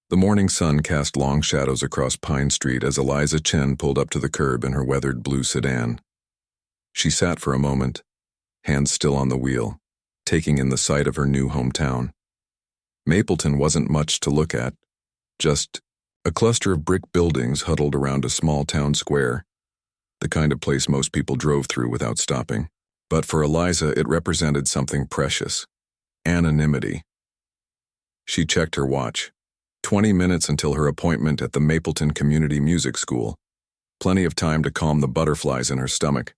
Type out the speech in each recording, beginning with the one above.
The morning sun cast long shadows across Pine Street as Eliza Chen pulled up to the curb in her weathered blue sedan. She sat for a moment, hands still on the wheel, taking in the sight of her new hometown. Mapleton wasn't much to look at, just a cluster of brick buildings huddled around a small town square, the kind of place most people drove through without stopping. But for Eliza, it represented something precious: anonymity. She checked her watch. 20 minutes until her appointment at the Mapleton Community Music School. Plenty of time to calm the butterflies in her stomach.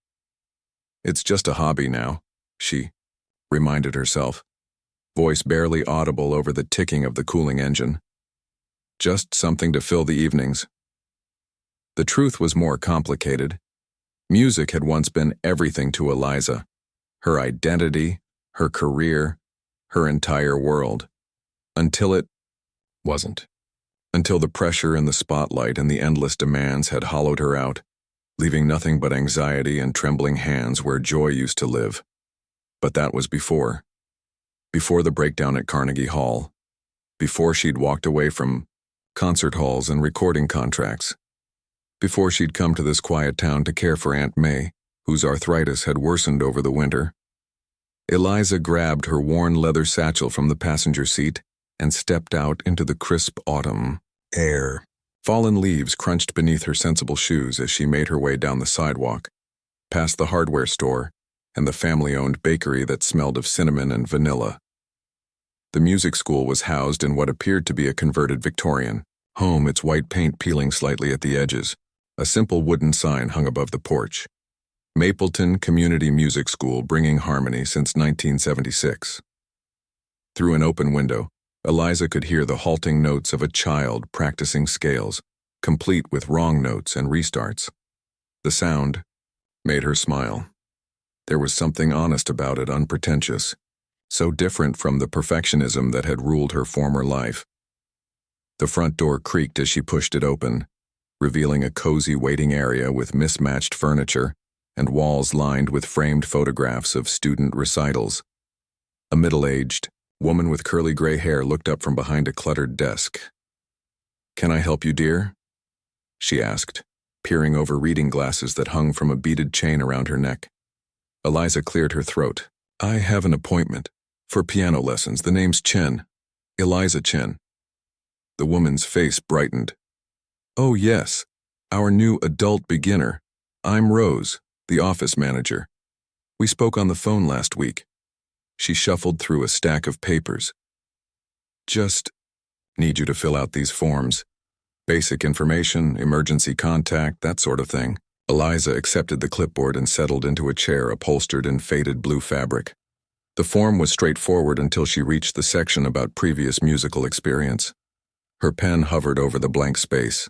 It's just a hobby now, she reminded herself, voice barely audible over the ticking of the cooling engine. Just something to fill the evenings. The truth was more complicated. Music had once been everything to Eliza. Her identity, her career, her entire world. Until it wasn't. Until the pressure and the spotlight and the endless demands had hollowed her out, leaving nothing but anxiety and trembling hands where joy used to live. But that was before. Before the breakdown at Carnegie Hall. Before she'd walked away from concert halls and recording contracts. Before she'd come to this quiet town to care for Aunt May, whose arthritis had worsened over the winter. Eliza grabbed her worn leather satchel from the passenger seat and stepped out into the crisp autumn air. Fallen leaves crunched beneath her sensible shoes as she made her way down the sidewalk, past the hardware store and the family-owned bakery that smelled of cinnamon and vanilla. The music school was housed in what appeared to be a converted Victorian home, its white paint peeling slightly at the edges. A simple wooden sign hung above the porch. Mapleton Community Music School, bringing harmony since 1976. Through an open window, Eliza could hear the halting notes of a child practicing scales, complete with wrong notes and restarts. The sound made her smile. There was something honest about it, unpretentious, so different from the perfectionism that had ruled her former life. The front door creaked as she pushed it open, revealing a cozy waiting area with mismatched furniture and walls lined with framed photographs of student recitals. A middle-aged woman with curly gray hair looked up from behind a cluttered desk. "Can I help you, dear?" she asked, peering over reading glasses that hung from a beaded chain around her neck. Eliza cleared her throat. "I have an appointment for piano lessons. The name's Chen. Eliza Chen." The woman's face brightened. "Oh yes, our new adult beginner. I'm Rose, the office manager. We spoke on the phone last week." She shuffled through a stack of papers. "Just need you to fill out these forms. Basic information, emergency contact, that sort of thing." Eliza accepted the clipboard and settled into a chair upholstered in faded blue fabric. The form was straightforward until she reached the section about previous musical experience. Her pen hovered over the blank space.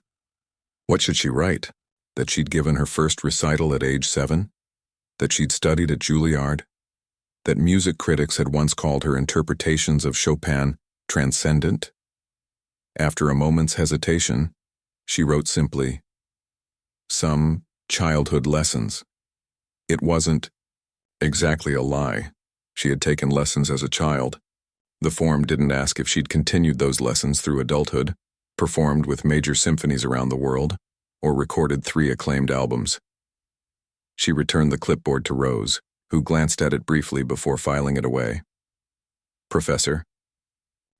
What should she write? That she'd given her first recital at age 7? That she'd studied at Juilliard? That music critics had once called her interpretations of Chopin transcendent? After a moment's hesitation, she wrote simply, "Some childhood lessons." It wasn't exactly a lie. She had taken lessons as a child. The form didn't ask if she'd continued those lessons through adulthood, performed with major symphonies around the world, or recorded 3 acclaimed albums. She returned the clipboard to Rose, who glanced at it briefly before filing it away. "Professor,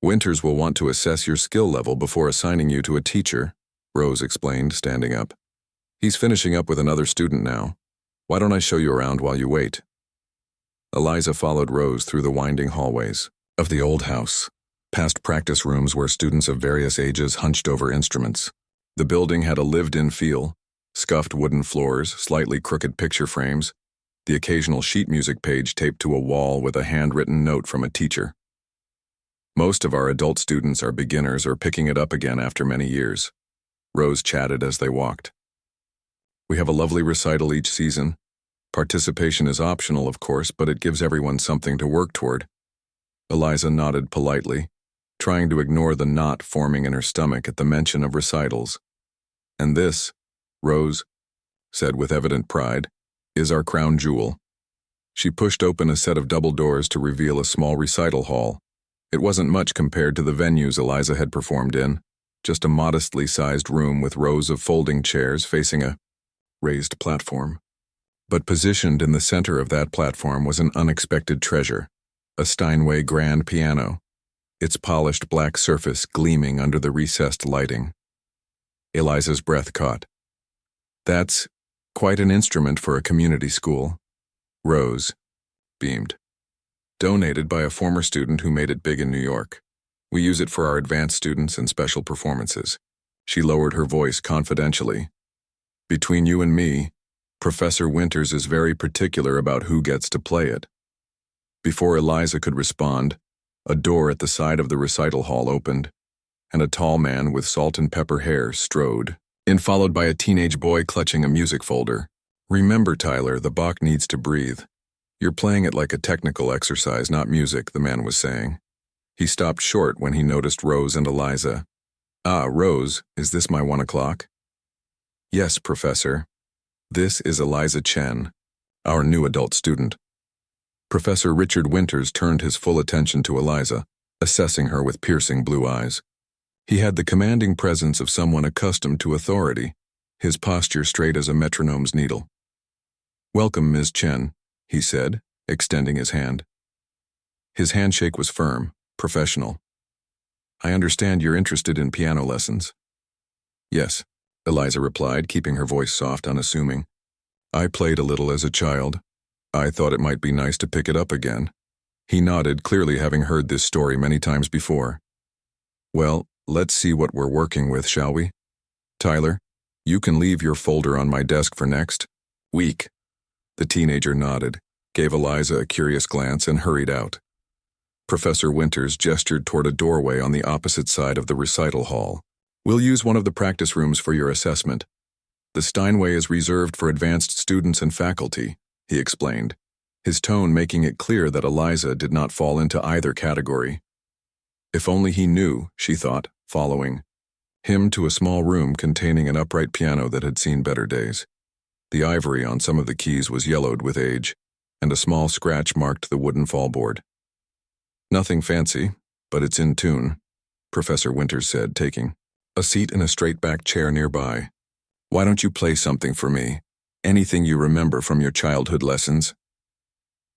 Winters will want to assess your skill level before assigning you to a teacher," Rose explained, standing up. "He's finishing up with another student now. Why don't I show you around while you wait?" Eliza followed Rose through the winding hallways of the old house, past practice rooms where students of various ages hunched over instruments. The building had a lived-in feel, scuffed wooden floors, slightly crooked picture frames, the occasional sheet music page taped to a wall with a handwritten note from a teacher. "Most of our adult students are beginners or picking it up again after many years," Rose chatted as they walked. "We have a lovely recital each season. Participation is optional, of course, but it gives everyone something to work toward." Eliza nodded politely, trying to ignore the knot forming in her stomach at the mention of recitals. "And this," Rose said with evident pride, "is our crown jewel." She pushed open a set of double doors to reveal a small recital hall. It wasn't much compared to the venues Eliza had performed in. just a modestly sized room with rows of folding chairs facing a raised platform. But positioned in the center of that platform was an unexpected treasure, a Steinway grand piano, its polished black surface gleaming under the recessed lighting. Eliza's breath caught. "That's quite an instrument for a community school." Rose beamed. "Donated by a former student who made it big in New York. We use it for our advanced students and special performances." She lowered her voice confidentially. "Between you and me, Professor Winters is very particular about who gets to play it." Before Eliza could respond, a door at the side of the recital hall opened, and a tall man with salt and pepper hair strode in, followed by a teenage boy clutching a music folder. "Remember, Tyler, the Bach needs to breathe. You're playing it like a technical exercise, not music," the man was saying. He stopped short when he noticed Rose and Eliza. "Ah, Rose, is this my 1 o'clock?" "Yes, Professor. This is Eliza Chen, our new adult student." Professor Richard Winters turned his full attention to Eliza, assessing her with piercing blue eyes. He had the commanding presence of someone accustomed to authority, his posture straight as a metronome's needle. "Welcome, Ms. Chen," he said, extending his hand. His handshake was firm, professional. "I understand you're interested in piano lessons." "Yes," Eliza replied, keeping her voice soft, unassuming. "I played a little as a child. I thought it might be nice to pick it up again." He nodded, clearly having heard this story many times before. "Well, let's see what we're working with, shall we? Tyler, you can leave your folder on my desk for next week." The teenager nodded, gave Eliza a curious glance, and hurried out. Professor Winters gestured toward a doorway on the opposite side of the recital hall. "We'll use one of the practice rooms for your assessment. The Steinway is reserved for advanced students and faculty," he explained, his tone making it clear that Eliza did not fall into either category. If only he knew, she thought, following him to a small room containing an upright piano that had seen better days. The ivory on some of the keys was yellowed with age, and a small scratch marked the wooden fallboard. "Nothing fancy, but it's in tune," Professor Winters said, taking a seat in a straight-back chair nearby. "Why don't you play something for me? Anything you remember from your childhood lessons?"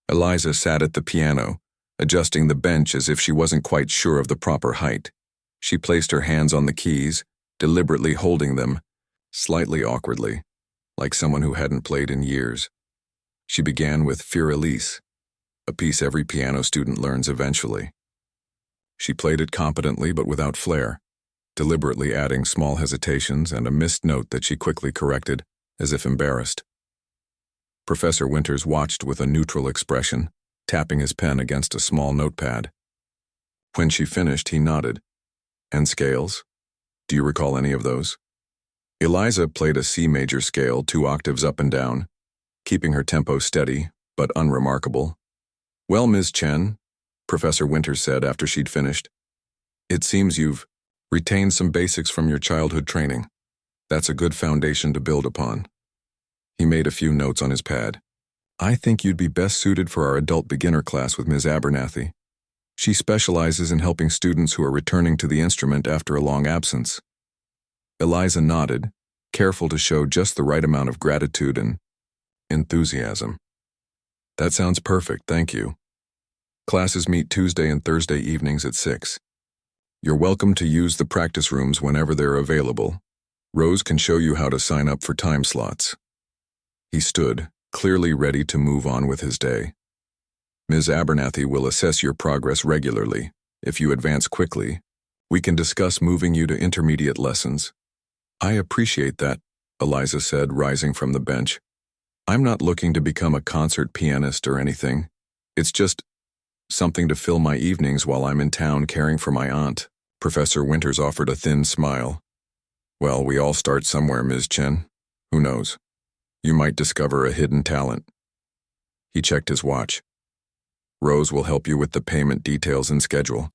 Eliza sat at the piano, adjusting the bench as if she wasn't quite sure of the proper height. She placed her hands on the keys, deliberately holding them, slightly awkwardly, like someone who hadn't played in years. She began with Fur Elise, a piece every piano student learns eventually. She played it competently but without flair, deliberately adding small hesitations and a missed note that she quickly corrected, as if embarrassed. Professor Winters watched with a neutral expression, tapping his pen against a small notepad. When she finished, he nodded. "And scales? Do you recall any of those?" Eliza played a C major scale 2 octaves up and down, keeping her tempo steady, but unremarkable. "Well, Ms. Chen," Professor Winters said after she'd finished, "it seems you've retained some basics from your childhood training. That's a good foundation to build upon." He made a few notes on his pad. "I think you'd be best suited for our adult beginner class with Ms. Abernathy. She specializes in helping students who are returning to the instrument after a long absence." Eliza nodded, careful to show just the right amount of gratitude and enthusiasm. "That sounds perfect, thank you. Classes meet Tuesday and Thursday evenings at 6. You're welcome to use the practice rooms whenever they're available. Rose can show you how to sign up for time slots." He stood, clearly ready to move on with his day. "Ms. Abernathy will assess your progress regularly. If you advance quickly, we can discuss moving you to intermediate lessons." "I appreciate that," Eliza said, rising from the bench. "I'm not looking to become a concert pianist or anything. It's just something to fill my evenings while I'm in town caring for my aunt." Professor Winters offered a thin smile. "Well, we all start somewhere, Ms. Chen. Who knows? You might discover a hidden talent." He checked his watch. "Rose will help you with the payment details and schedule.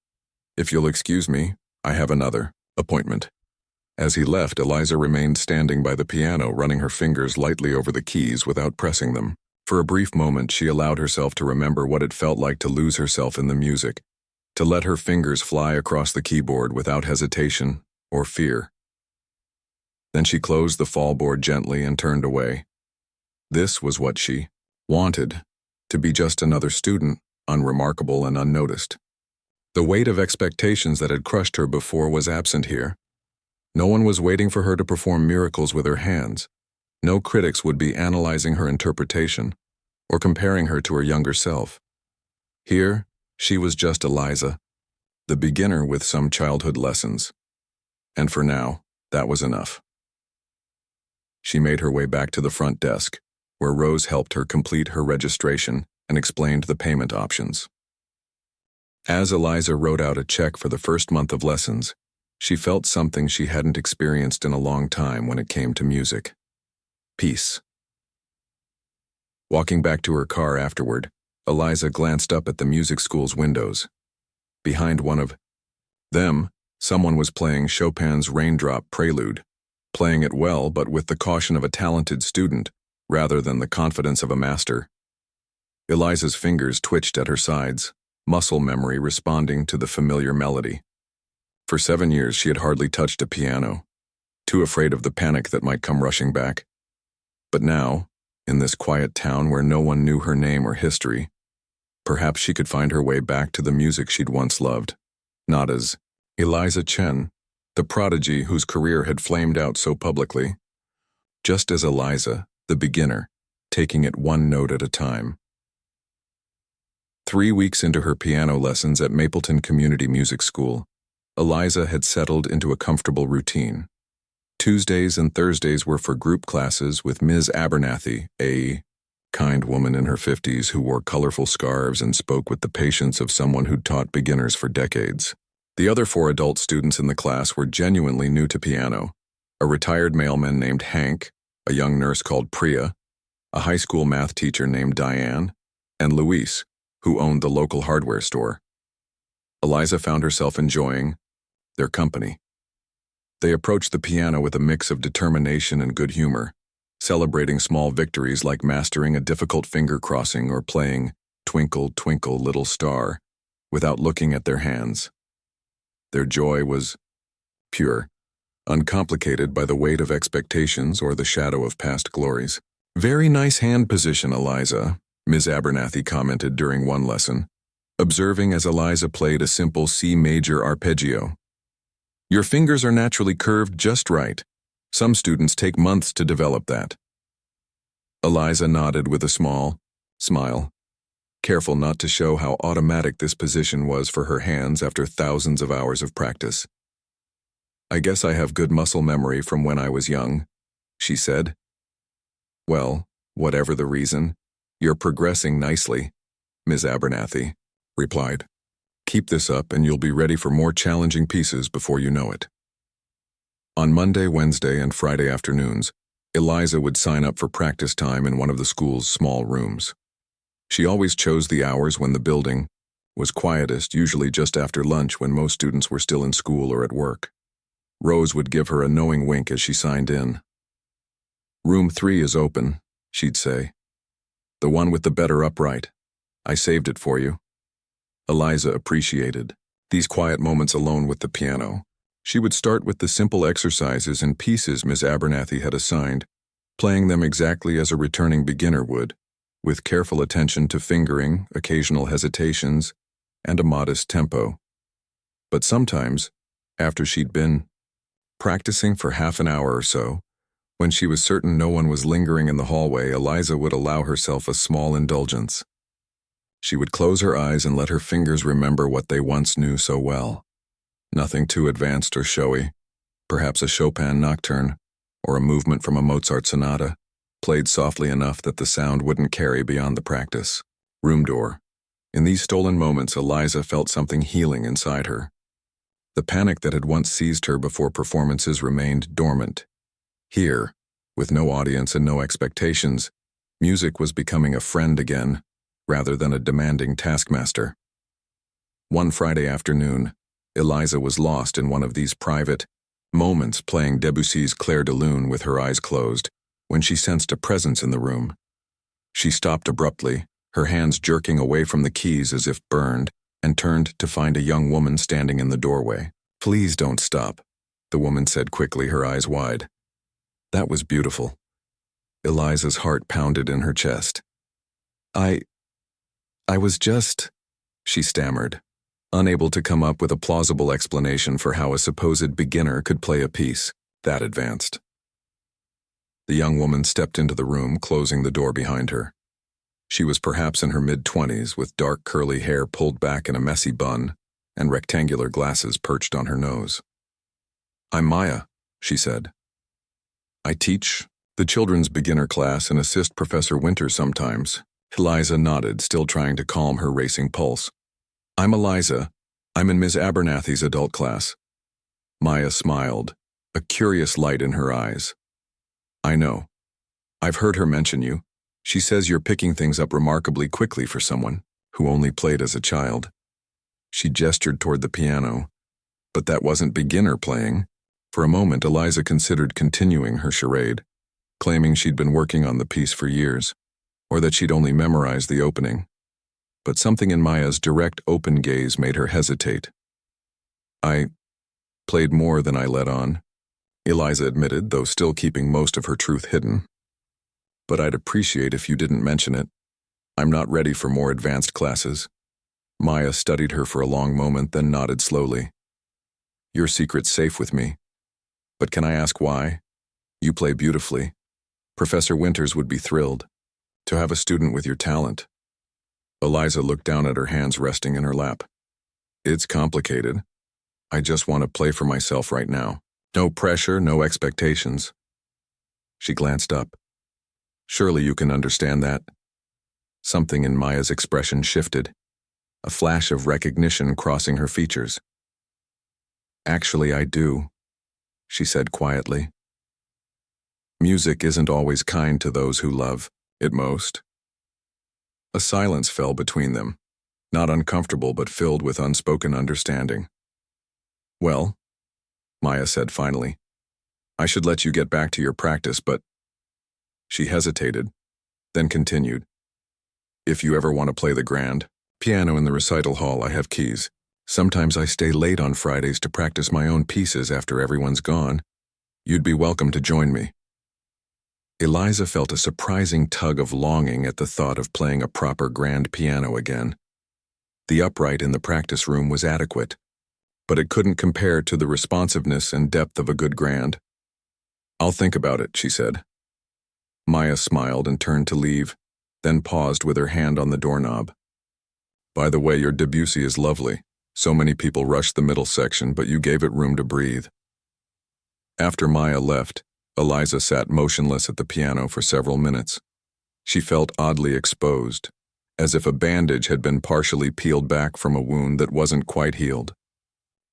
If you'll excuse me, I have another appointment." As he left, Eliza remained standing by the piano, running her fingers lightly over the keys without pressing them. For a brief moment, she allowed herself to remember what it felt like to lose herself in the music, to let her fingers fly across the keyboard without hesitation, or fear. Then she closed the fallboard gently and turned away. This was what she wanted, to be just another student, unremarkable and unnoticed. The weight of expectations that had crushed her before was absent here. No one was waiting for her to perform miracles with her hands. No critics would be analyzing her interpretation or comparing her to her younger self. Here, she was just Eliza, the beginner with some childhood lessons. And for now, that was enough. She made her way back to the front desk, where Rose helped her complete her registration and explained the payment options. As Eliza wrote out a check for the first month of lessons, she felt something she hadn't experienced in a long time when it came to music. Peace. Walking back to her car afterward, Eliza glanced up at the music school's windows. Behind one of them, someone was playing Chopin's Raindrop Prelude, playing it well but with the caution of a talented student rather than the confidence of a master. Eliza's fingers twitched at her sides, muscle memory responding to the familiar melody. For 7 years she had hardly touched a piano, too afraid of the panic that might come rushing back. But now, in this quiet town where no one knew her name or history, perhaps she could find her way back to the music she'd once loved, not as Eliza Chen, the prodigy whose career had flamed out so publicly, just as Eliza, the beginner, taking it one note at a time. 3 weeks into her piano lessons at Mapleton Community Music School, Eliza had settled into a comfortable routine. Tuesdays and Thursdays were for group classes with Ms. Abernathy, a kind woman in her 50s who wore colorful scarves and spoke with the patience of someone who'd taught beginners for decades. The other 4 adult students in the class were genuinely new to piano: a retired mailman named Hank, a young nurse called Priya, a high school math teacher named Diane, and Luis, who owned the local hardware store. Eliza found herself enjoying their company. They approached the piano with a mix of determination and good humor, celebrating small victories like mastering a difficult finger crossing or playing Twinkle, Twinkle, Little Star without looking at their hands. Their joy was pure, uncomplicated by the weight of expectations or the shadow of past glories. "Very nice hand position, Eliza," Ms. Abernathy commented during one lesson, observing as Eliza played a simple C major arpeggio. "Your fingers are naturally curved just right. Some students take months to develop that." Eliza nodded with a small smile, careful not to show how automatic this position was for her hands after thousands of hours of practice. "I guess I have good muscle memory from when I was young," she said. "Well, whatever the reason, you're progressing nicely," Ms. Abernathy replied. "Keep this up and you'll be ready for more challenging pieces before you know it." On Monday, Wednesday, and Friday afternoons, Eliza would sign up for practice time in one of the school's small rooms. She always chose the hours when the building was quietest, usually just after lunch when most students were still in school or at work. Rose would give her a knowing wink as she signed in. "Room 3 is open," she'd say. "The one with the better upright. I saved it for you." Eliza appreciated these quiet moments alone with the piano. She would start with the simple exercises and pieces Ms. Abernathy had assigned, playing them exactly as a returning beginner would, with careful attention to fingering, occasional hesitations, and a modest tempo. But sometimes, after she'd been practicing for half an hour or so, when she was certain no one was lingering in the hallway, Eliza would allow herself a small indulgence. She would close her eyes and let her fingers remember what they once knew so well. Nothing too advanced or showy, perhaps a Chopin nocturne or a movement from a Mozart sonata, played softly enough that the sound wouldn't carry beyond the practice. Room door. In these stolen moments, Eliza felt something healing inside her. The panic that had once seized her before performances remained dormant. Here, with no audience and no expectations, music was becoming a friend again, rather than a demanding taskmaster. One Friday afternoon, Eliza was lost in one of these private moments playing Debussy's Clair de Lune with her eyes closed, when she sensed a presence in the room. She stopped abruptly, her hands jerking away from the keys as if burned, and turned to find a young woman standing in the doorway. "Please don't stop," the woman said quickly, her eyes wide. That was beautiful. Eliza's heart pounded in her chest. I was just, she stammered, unable to come up with a plausible explanation for how a supposed beginner could play a piece that advanced. The young woman stepped into the room, closing the door behind her. She was perhaps in her mid-20s, with dark curly hair pulled back in a messy bun and rectangular glasses perched on her nose. I'm Maya, she said. I teach the children's beginner class and assist Professor Winters sometimes. Eliza nodded, still trying to calm her racing pulse. I'm Eliza. I'm in Ms. Abernathy's adult class. Maya smiled, a curious light in her eyes. I know. I've heard her mention you. She says you're picking things up remarkably quickly for someone who only played as a child. She gestured toward the piano, but that wasn't beginner playing. For a moment, Eliza considered continuing her charade, claiming she'd been working on the piece for years, or that she'd only memorized the opening. But something in Maya's direct, open gaze made her hesitate. I played more than I let on, Eliza admitted, though still keeping most of her truth hidden. But I'd appreciate if you didn't mention it. I'm not ready for more advanced classes. Maya studied her for a long moment, then nodded slowly. Your secret's safe with me. But can I ask why? You play beautifully. Professor Winters would be thrilled to have a student with your talent. Eliza looked down at her hands resting in her lap. It's complicated. I just want to play for myself right now. No pressure, no expectations. She glanced up. Surely you can understand that. Something in Maya's expression shifted, a flash of recognition crossing her features. Actually, I do, she said quietly. Music isn't always kind to those who love it most. A silence fell between them, not uncomfortable but filled with unspoken understanding. Well, Maya said finally, I should let you get back to your practice, but... She hesitated, then continued. If you ever want to play the grand piano in the recital hall, I have keys. Sometimes I stay late on Fridays to practice my own pieces after everyone's gone. You'd be welcome to join me. Eliza felt a surprising tug of longing at the thought of playing a proper grand piano again. The upright in the practice room was adequate, but it couldn't compare to the responsiveness and depth of a good grand. I'll think about it, she said. Maya smiled and turned to leave, then paused with her hand on the doorknob. By the way, your Debussy is lovely. So many people rushed the middle section, but you gave it room to breathe. After Maya left, Eliza sat motionless at the piano for several minutes. She felt oddly exposed, as if a bandage had been partially peeled back from a wound that wasn't quite healed.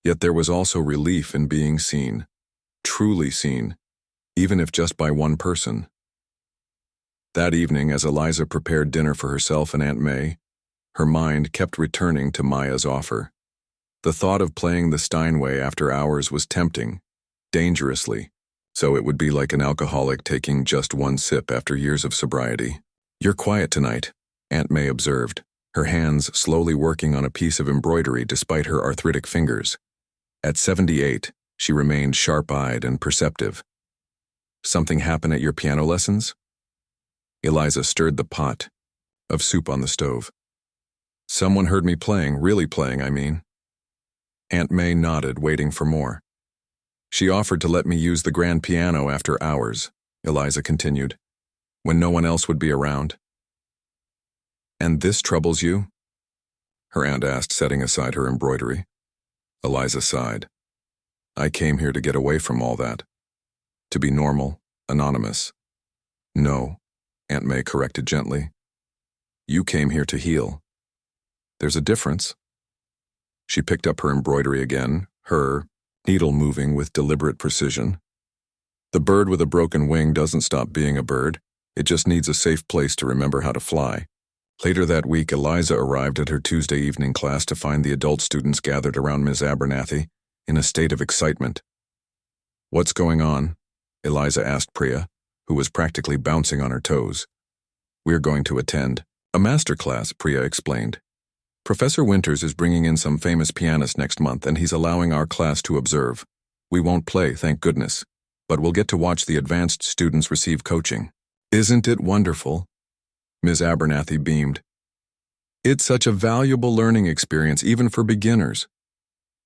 Yet there was also relief in being seen, truly seen, even if just by one person. That evening, as Eliza prepared dinner for herself and Aunt May, her mind kept returning to Maya's offer. The thought of playing the Steinway after hours was tempting, dangerously, so it would be like an alcoholic taking just one sip after years of sobriety. You're quiet tonight, Aunt May observed, her hands slowly working on a piece of embroidery despite her arthritic fingers. At 78, she remained sharp-eyed and perceptive. Something happened at your piano lessons? Eliza stirred the pot of soup on the stove. Someone heard me playing, really playing, I mean. Aunt May nodded, waiting for more. She offered to let me use the grand piano after hours, Eliza continued, when no one else would be around. And this troubles you? Her aunt asked, setting aside her embroidery. Eliza sighed. I came here to get away from all that. To be normal, anonymous. No, Aunt May corrected gently. You came here to heal. There's a difference. She picked up her embroidery again, her needle moving with deliberate precision. The bird with a broken wing doesn't stop being a bird. It just needs a safe place to remember how to fly. Later that week, Eliza arrived at her Tuesday evening class to find the adult students gathered around Ms. Abernathy in a state of excitement. What's going on? Eliza asked Priya, who was practically bouncing on her toes. We're going to attend a master class, Priya explained. Professor Winters is bringing in some famous pianists next month, and he's allowing our class to observe. We won't play, thank goodness, but we'll get to watch the advanced students receive coaching. Isn't it wonderful? Ms. Abernathy beamed. It's such a valuable learning experience even for beginners.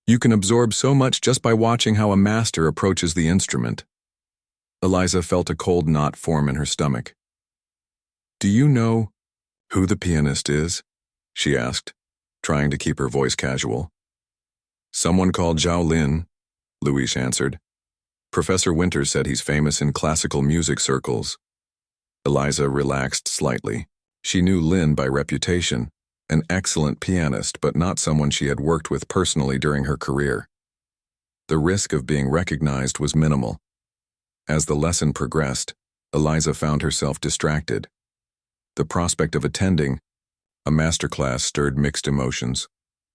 You can absorb so much just by watching how a master approaches the instrument. Eliza felt a cold knot form in her stomach. Do you know who the pianist is? She asked, trying to keep her voice casual. Someone called Zhao Lin, Louise answered. Professor Winters said he's famous in classical music circles. Eliza relaxed slightly. She knew Lin by reputation, an excellent pianist, but not someone she had worked with personally during her career. The risk of being recognized was minimal. As the lesson progressed, Eliza found herself distracted. The prospect of attending a masterclass stirred mixed emotions.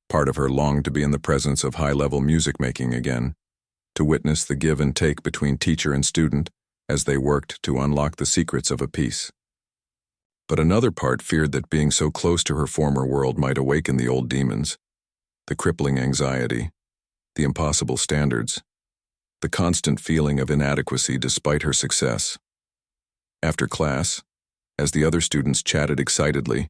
Part of her longed to be in the presence of high-level music making again, to witness the give and take between teacher and student as they worked to unlock the secrets of a piece. But another part feared that being so close to her former world might awaken the old demons, the crippling anxiety, the impossible standards, the constant feeling of inadequacy despite her success. After class, as the other students chatted excitedly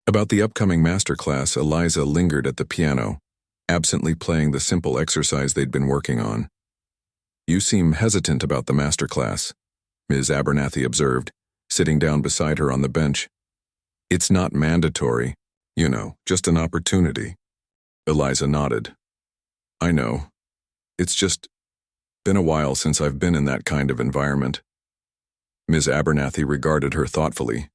about the upcoming masterclass, Eliza lingered at the piano, absently playing the simple exercise they'd been working on. You seem hesitant about the masterclass, Ms. Abernathy observed, sitting down beside her on the bench. It's not mandatory, just an opportunity. Eliza nodded. I know. It's just been a while since I've been in that kind of environment. Ms. Abernathy regarded her thoughtfully.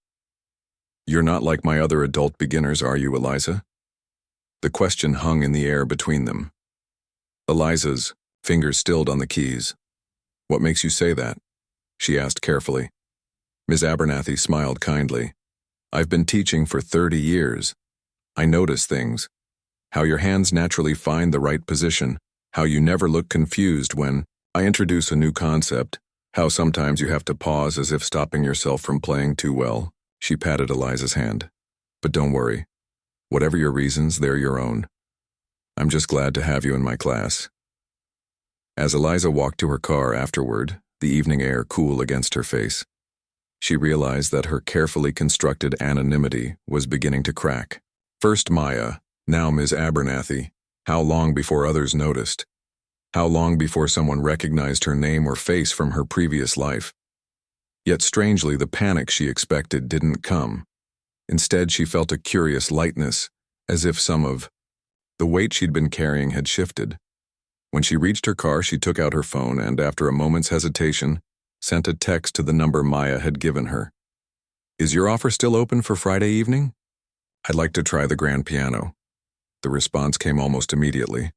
You're not like my other adult beginners, are you, Eliza? The question hung in the air between them. Eliza's fingers stilled on the keys. What makes you say that? She asked carefully. Ms. Abernathy smiled kindly. I've been teaching for 30 years. I notice things. How your hands naturally find the right position. How you never look confused when I introduce a new concept. How sometimes you have to pause as if stopping yourself from playing too well. She patted Eliza's hand. But don't worry. Whatever your reasons, they're your own. I'm just glad to have you in my class. As Eliza walked to her car afterward, the evening air cool against her face, she realized that her carefully constructed anonymity was beginning to crack. First Maya, now Ms. Abernathy. How long before others noticed? How long before someone recognized her name or face from her previous life? Yet strangely, the panic she expected didn't come. Instead, she felt a curious lightness, as if some of the weight she'd been carrying had shifted. When she reached her car, she took out her phone and, after a moment's hesitation, sent a text to the number Maya had given her. Is your offer still open for Friday evening? I'd like to try the grand piano. The response came almost immediately.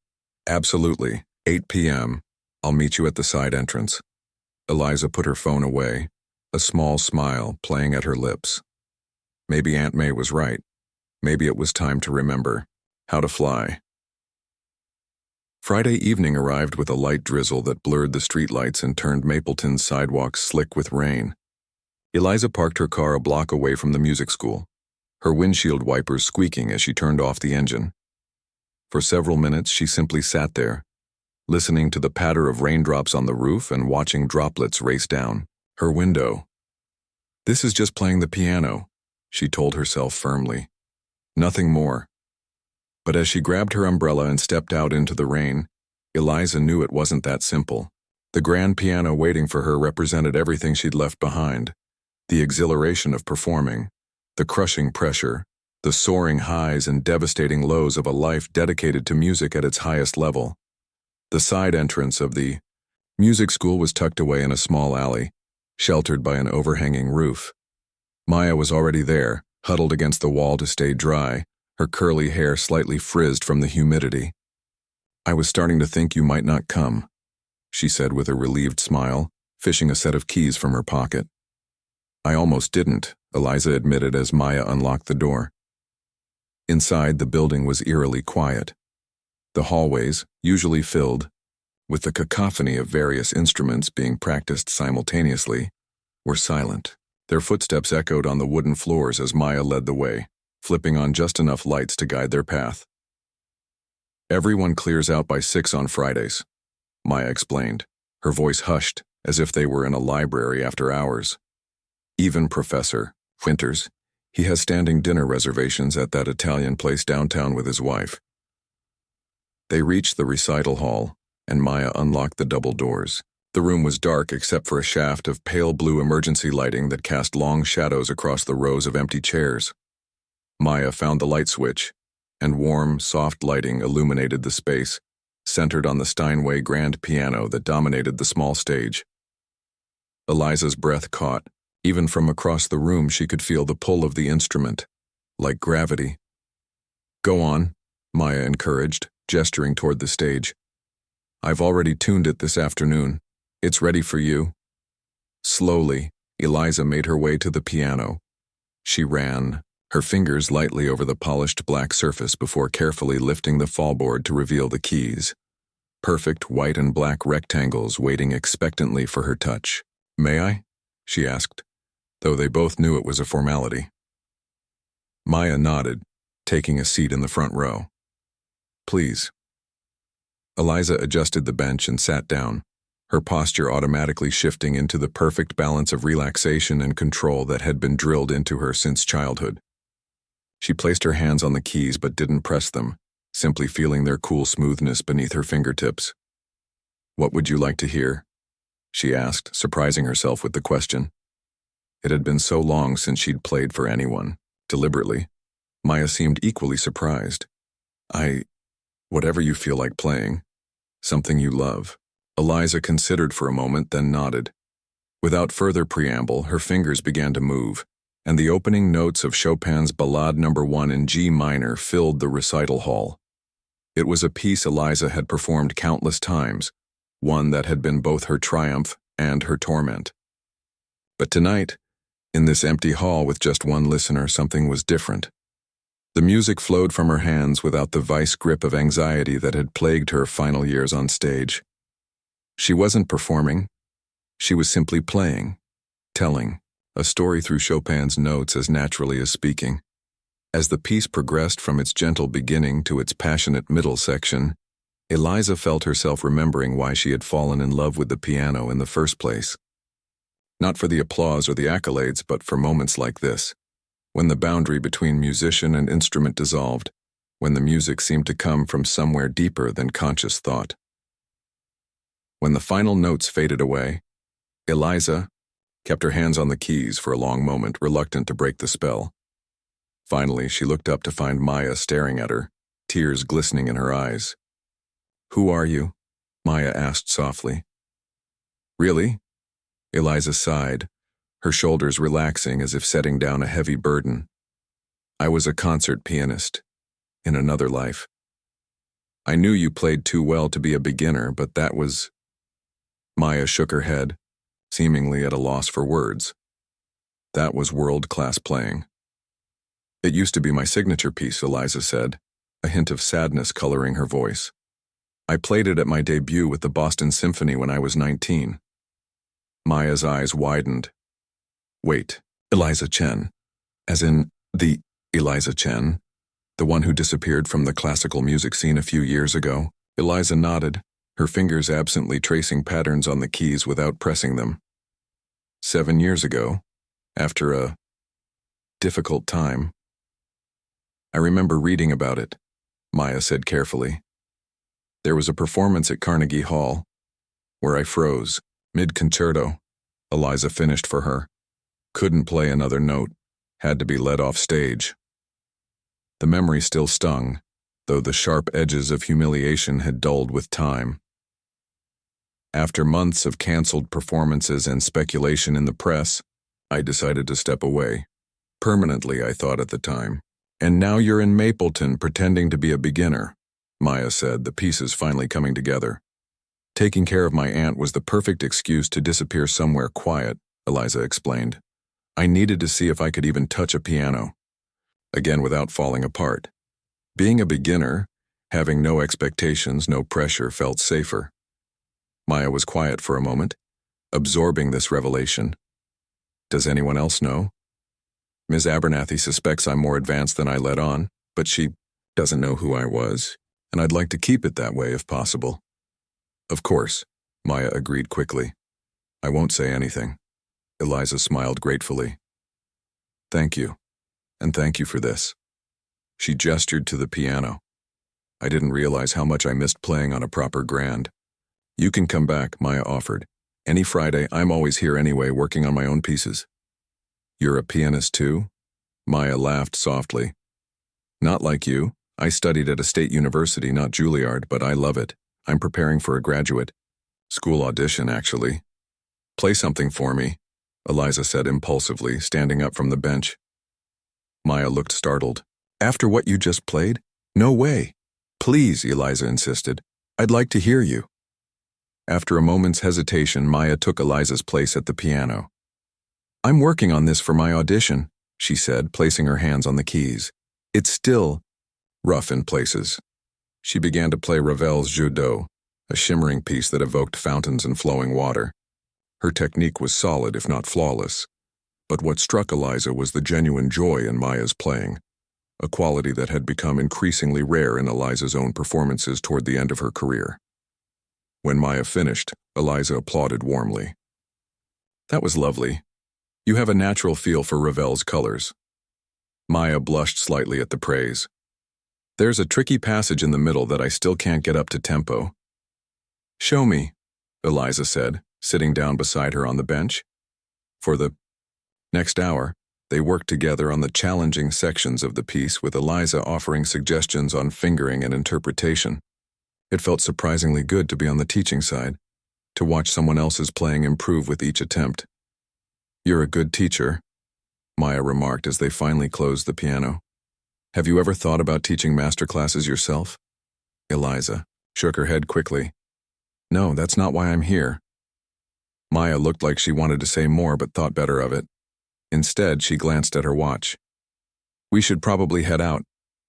Absolutely, 8 p.m. I'll meet you at the side entrance. Eliza put her phone away, a small smile playing at her lips. Maybe Aunt May was right. Maybe it was time to remember how to fly. Friday evening arrived with a light drizzle that blurred the streetlights and turned Mapleton's sidewalks slick with rain. Eliza parked her car a block away from the music school, her windshield wipers squeaking as she turned off the engine. For several minutes, she simply sat there, listening to the patter of raindrops on the roof and watching droplets race down her window. This is just playing the piano, she told herself firmly. Nothing more. But as she grabbed her umbrella and stepped out into the rain, Eliza knew it wasn't that simple. The grand piano waiting for her represented everything she'd left behind. The exhilaration of performing, the crushing pressure, the soaring highs and devastating lows of a life dedicated to music at its highest level. The side entrance of the music school was tucked away in a small alley, sheltered by an overhanging roof. Maya was already there, huddled against the wall to stay dry, her curly hair slightly frizzed from the humidity. I was starting to think you might not come, she said with a relieved smile, fishing a set of keys from her pocket. I almost didn't, Eliza admitted as Maya unlocked the door. Inside, the building was eerily quiet. The hallways, usually filled with the cacophony of various instruments being practiced simultaneously, were silent. Their footsteps echoed on the wooden floors as Maya led the way, flipping on just enough lights to guide their path. Everyone clears out by 6 on Fridays. Maya explained, her voice hushed as if they were in a library after hours. Even Professor Winters, he has standing dinner reservations at that Italian place downtown with his wife. They reached the recital hall, and Maya unlocked the double doors. The room was dark except for a shaft of pale blue emergency lighting that cast long shadows across the rows of empty chairs. Maya found the light switch, and warm, soft lighting illuminated the space, centered on the Steinway grand piano that dominated the small stage. Eliza's breath caught. Even from across the room she could feel the pull of the instrument, like gravity. "Go on," Maya encouraged, gesturing toward the stage. "I've already tuned it this afternoon. It's ready for you." Slowly, Eliza made her way to the piano. She ran, her fingers lightly over the polished black surface before carefully lifting the fallboard to reveal the keys. Perfect white and black rectangles waiting expectantly for her touch. "May I?" she asked, though they both knew it was a formality. Maya nodded, taking a seat in the front row. "Please." Eliza adjusted the bench and sat down, her posture automatically shifting into the perfect balance of relaxation and control that had been drilled into her since childhood. She placed her hands on the keys but didn't press them, simply feeling their cool smoothness beneath her fingertips. "What would you like to hear?" she asked, surprising herself with the question. It had been so long since she'd played for anyone, deliberately. Maya seemed equally surprised. Whatever you feel like playing. Something you love." Eliza considered for a moment, then nodded. Without further preamble, her fingers began to move, and the opening notes of Chopin's Ballade No. 1 in G minor filled the recital hall. It was a piece Eliza had performed countless times, one that had been both her triumph and her torment. But tonight, in this empty hall with just one listener, something was different. The music flowed from her hands without the vice grip of anxiety that had plagued her final years on stage. She wasn't performing. She was simply playing, telling a story through Chopin's notes as naturally as speaking. As the piece progressed from its gentle beginning to its passionate middle section, Eliza felt herself remembering why she had fallen in love with the piano in the first place. Not for the applause or the accolades, but for moments like this, when the boundary between musician and instrument dissolved, when the music seemed to come from somewhere deeper than conscious thought. When the final notes faded away, Eliza kept her hands on the keys for a long moment, reluctant to break the spell. Finally, she looked up to find Maya staring at her, tears glistening in her eyes. "Who are you?" Maya asked softly. "Really?" Eliza sighed, her shoulders relaxing as if setting down a heavy burden. "I was a concert pianist, in another life. I knew you played too well to be a beginner, but that was—" Maya shook her head, seemingly at a loss for words. "That was world-class playing." "It used to be my signature piece," Eliza said, a hint of sadness coloring her voice. "I played it at my debut with the Boston Symphony when I was 19. Maya's eyes widened. "Wait, Eliza Chen. As in, the Eliza Chen? The one who disappeared from the classical music scene a few years ago?" Eliza nodded, her fingers absently tracing patterns on the keys without pressing them. 7 years ago, after a difficult time. "I remember reading about it," Maya said carefully. "There was a performance at Carnegie Hall, where I froze, mid-concerto," Eliza finished for her. "Couldn't play another note, had to be led off stage." The memory still stung, though the sharp edges of humiliation had dulled with time. "After months of canceled performances and speculation in the press, I decided to step away. Permanently, I thought at the time. And now you're in Mapleton pretending to be a beginner," Maya said, the pieces finally coming together. "Taking care of my aunt was the perfect excuse to disappear somewhere quiet," Eliza explained. "I needed to see if I could even touch a piano. Again, without falling apart. Being a beginner, having no expectations, no pressure, felt safer." Maya was quiet for a moment, absorbing this revelation. "Does anyone else know? Ms. Abernathy suspects I'm more advanced than I let on, but she doesn't know who I was, and I'd like to keep it that way if possible." Of course, Maya agreed quickly. I won't say anything. Eliza smiled gratefully. Thank you, and thank you for this. She gestured to the piano. I didn't realize how much I missed playing on a proper grand. You can come back, Maya offered. Any Friday, I'm always here anyway, working on my own pieces. You're a pianist too? Maya laughed softly. Not like you. I studied at a state university, not Juilliard, but I love it. I'm preparing for a graduate school audition, actually. Play something for me, Eliza said impulsively, standing up from the bench. Maya looked startled. After what you just played? No way. Please, Eliza insisted. I'd like to hear you. After a moment's hesitation, Maya took Eliza's place at the piano. I'm working on this for my audition, she said, placing her hands on the keys. It's still rough in places. She began to play Ravel's Jeu d'eau, a shimmering piece that evoked fountains and flowing water. Her technique was solid, if not flawless. But what struck Eliza was the genuine joy in Maya's playing, a quality that had become increasingly rare in Eliza's own performances toward the end of her career. When Maya finished, Eliza applauded warmly. That was lovely. You have a natural feel for Ravel's colors. Maya blushed slightly at the praise. There's a tricky passage in the middle that I still can't get up to tempo. Show me, Eliza said, sitting down beside her on the bench. For the next hour, they worked together on the challenging sections of the piece, with Eliza offering suggestions on fingering and interpretation. It felt surprisingly good to be on the teaching side, to watch someone else's playing improve with each attempt. You're a good teacher, Maya remarked as they finally closed the piano. Have you ever thought about teaching masterclasses yourself? Eliza shook her head quickly. No, that's not why I'm here. Maya looked like she wanted to say more but thought better of it. Instead, she glanced at her watch. We should probably head out.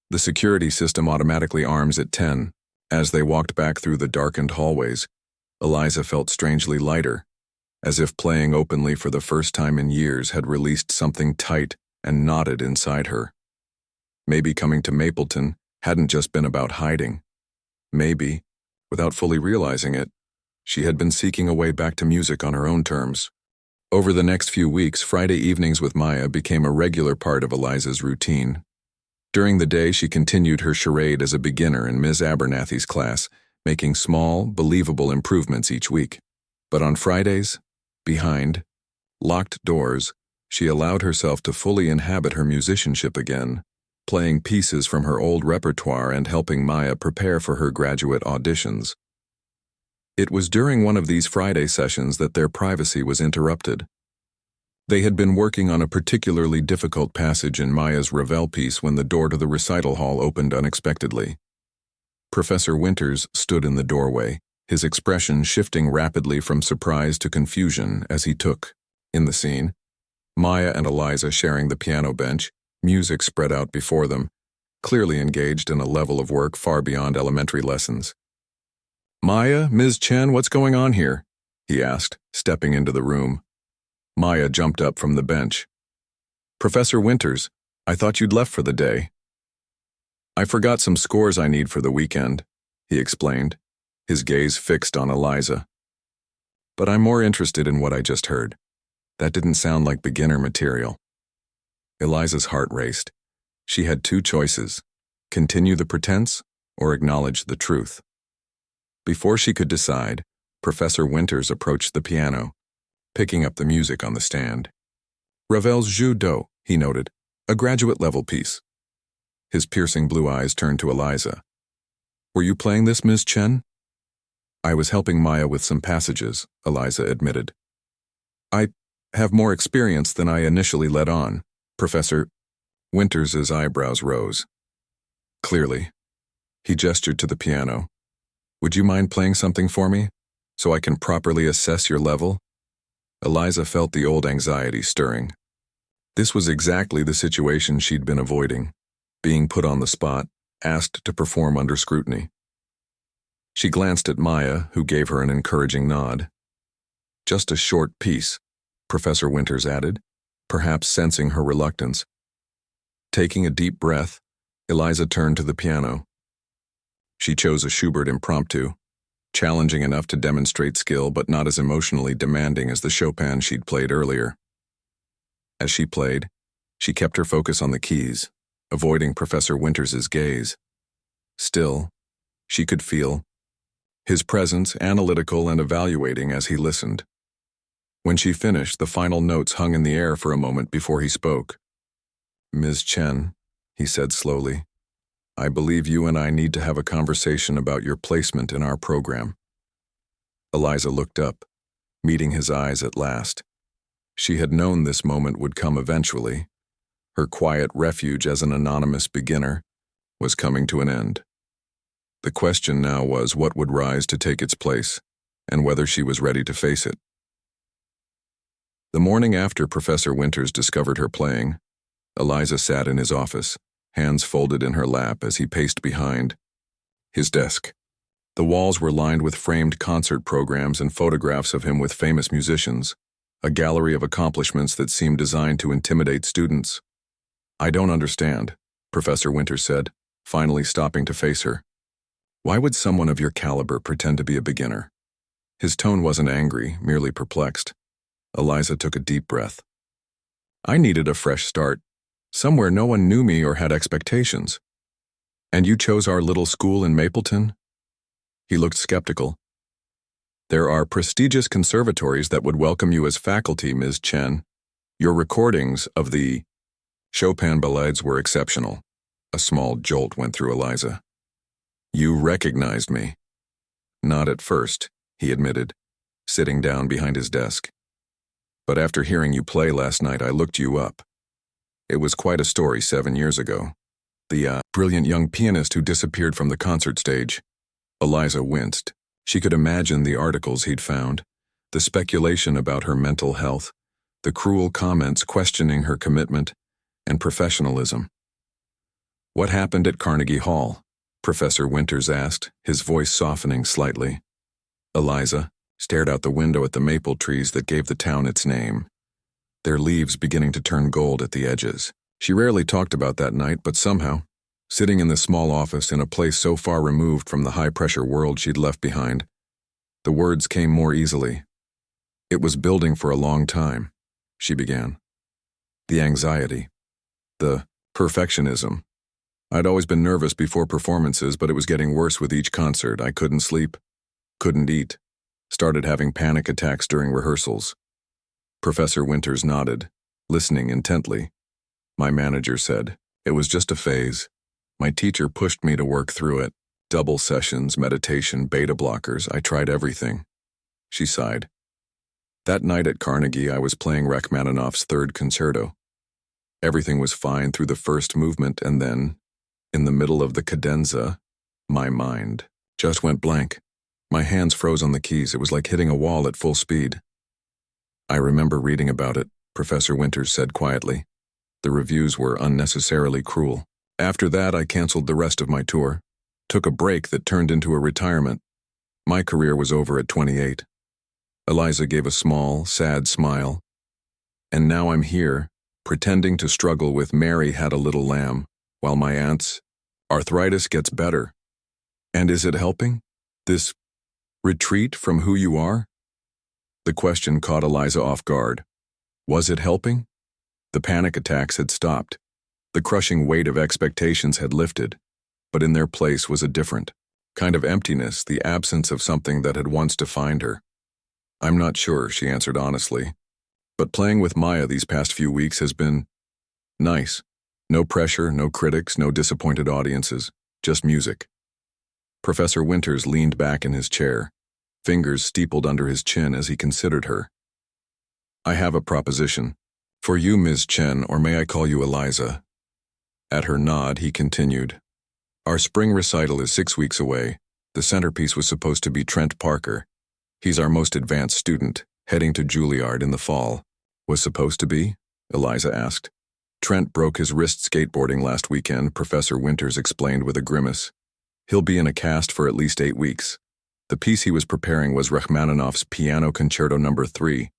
The security system automatically arms at 10. As they walked back through the darkened hallways, Eliza felt strangely lighter, as if playing openly for the first time in years had released something tight and knotted inside her. Maybe coming to Mapleton hadn't just been about hiding. Maybe, without fully realizing it, she had been seeking a way back to music on her own terms. Over the next few weeks, Friday evenings with Maya became a regular part of Eliza's routine. During the day, she continued her charade as a beginner in Ms. Abernathy's class, making small, believable improvements each week. But on Fridays, behind locked doors, she allowed herself to fully inhabit her musicianship again, playing pieces from her old repertoire and helping Maya prepare for her graduate auditions. It was during one of these Friday sessions that their privacy was interrupted. They had been working on a particularly difficult passage in Maya's Ravel piece when the door to the recital hall opened unexpectedly. Professor Winters stood in the doorway, his expression shifting rapidly from surprise to confusion as he took in the scene. Maya and Eliza sharing the piano bench, music spread out before them, clearly engaged in a level of work far beyond elementary lessons. Maya, Ms. Chen, what's going on here? He asked, stepping into the room. Maya jumped up from the bench. Professor Winters, I thought you'd left for the day. I forgot some scores I need for the weekend, he explained, his gaze fixed on Eliza. But I'm more interested in what I just heard. That didn't sound like beginner material. Eliza's heart raced. She had two choices: continue the pretense or acknowledge the truth. Before she could decide, Professor Winters approached the piano, picking up the music on the stand. Ravel's Jeu d'eau, he noted, a graduate-level piece. His piercing blue eyes turned to Eliza. Were you playing this, Ms. Chen? I was helping Maya with some passages, Eliza admitted. I have more experience than I initially let on, Professor. Winters's eyebrows rose. Clearly. He gestured to the piano. Would you mind playing something for me, so I can properly assess your level? Eliza felt the old anxiety stirring. This was exactly the situation she'd been avoiding, being put on the spot, asked to perform under scrutiny. She glanced at Maya, who gave her an encouraging nod. Just a short piece, Professor Winters added, perhaps sensing her reluctance. Taking a deep breath, Eliza turned to the piano. She chose a Schubert impromptu, challenging enough to demonstrate skill but not as emotionally demanding as the Chopin she'd played earlier. As she played, she kept her focus on the keys, avoiding Professor Winters's gaze. Still, she could feel his presence, analytical and evaluating as he listened. When she finished, the final notes hung in the air for a moment before he spoke. "Ms. Chen," he said slowly, "I believe you and I need to have a conversation about your placement in our program." Eliza looked up, meeting his eyes at last. She had known this moment would come eventually. Her quiet refuge as an anonymous beginner was coming to an end. The question now was what would rise to take its place, and whether she was ready to face it. The morning after Professor Winters discovered her playing, Eliza sat in his office, hands folded in her lap as he paced behind his desk. The walls were lined with framed concert programs and photographs of him with famous musicians, a gallery of accomplishments that seemed designed to intimidate students. "I don't understand," Professor Winters said, finally stopping to face her. "Why would someone of your caliber pretend to be a beginner?" His tone wasn't angry, merely perplexed. Eliza took a deep breath. "I needed a fresh start, somewhere no one knew me or had expectations. And you chose our little school in Mapleton?" He looked skeptical. "There are prestigious conservatories that would welcome you as faculty, Ms. Chen. Your recordings of the Chopin ballades were exceptional." A small jolt went through Eliza. "You recognized me." "Not at first," he admitted, sitting down behind his desk. "But after hearing you play last night, I looked you up. It was quite a story 7 years ago. The brilliant young pianist who disappeared from the concert stage." Eliza winced. She could imagine the articles he'd found, the speculation about her mental health, the cruel comments questioning her commitment and professionalism. "What happened at Carnegie Hall?" Professor Winters asked, his voice softening slightly. Eliza stared out the window at the maple trees that gave the town its name, their leaves beginning to turn gold at the edges. She rarely talked about that night, but somehow, sitting in the small office in a place so far removed from the high-pressure world she'd left behind, the words came more easily. "It was building for a long time," she began. "The anxiety, the perfectionism. I'd always been nervous before performances, but it was getting worse with each concert. I couldn't sleep, couldn't eat, started having panic attacks during rehearsals." Professor Winters nodded, listening intently. "My manager said, it was just a phase. My teacher pushed me to work through it. Double sessions, meditation, beta blockers, I tried everything." She sighed. "That night at Carnegie, I was playing Rachmaninoff's Third Concerto. Everything was fine through the first movement, and then, in the middle of the cadenza, my mind just went blank. My hands froze on the keys. It was like hitting a wall at full speed." "I remember reading about it," Professor Winters said quietly. "The reviews were unnecessarily cruel. After that, I canceled the rest of my tour, took a break that turned into a retirement. My career was over at 28. Eliza gave a small, sad smile. "And now I'm here, pretending to struggle with Mary Had a Little Lamb, while my aunt's arthritis gets better. And is it helping? This retreat from who you are?" The question caught Eliza off guard. Was it helping? The panic attacks had stopped. The crushing weight of expectations had lifted, but in their place was a different kind of emptiness, the absence of something that had once defined her. "I'm not sure," she answered honestly, "but playing with Maya these past few weeks has been nice. No pressure, no critics, no disappointed audiences, just music." Professor Winters leaned back in his chair, fingers steepled under his chin as he considered her. "I have a proposition. For you, Ms. Chen, or may I call you Eliza?" At her nod, he continued. "Our spring recital is 6 weeks away. The centerpiece was supposed to be Trent Parker. He's our most advanced student, heading to Juilliard in the fall." "Was supposed to be?" Eliza asked. "Trent broke his wrist skateboarding last weekend," Professor Winters explained with a grimace. "He'll be in a cast for at least 8 weeks. The piece he was preparing was Rachmaninoff's Piano Concerto No. 3,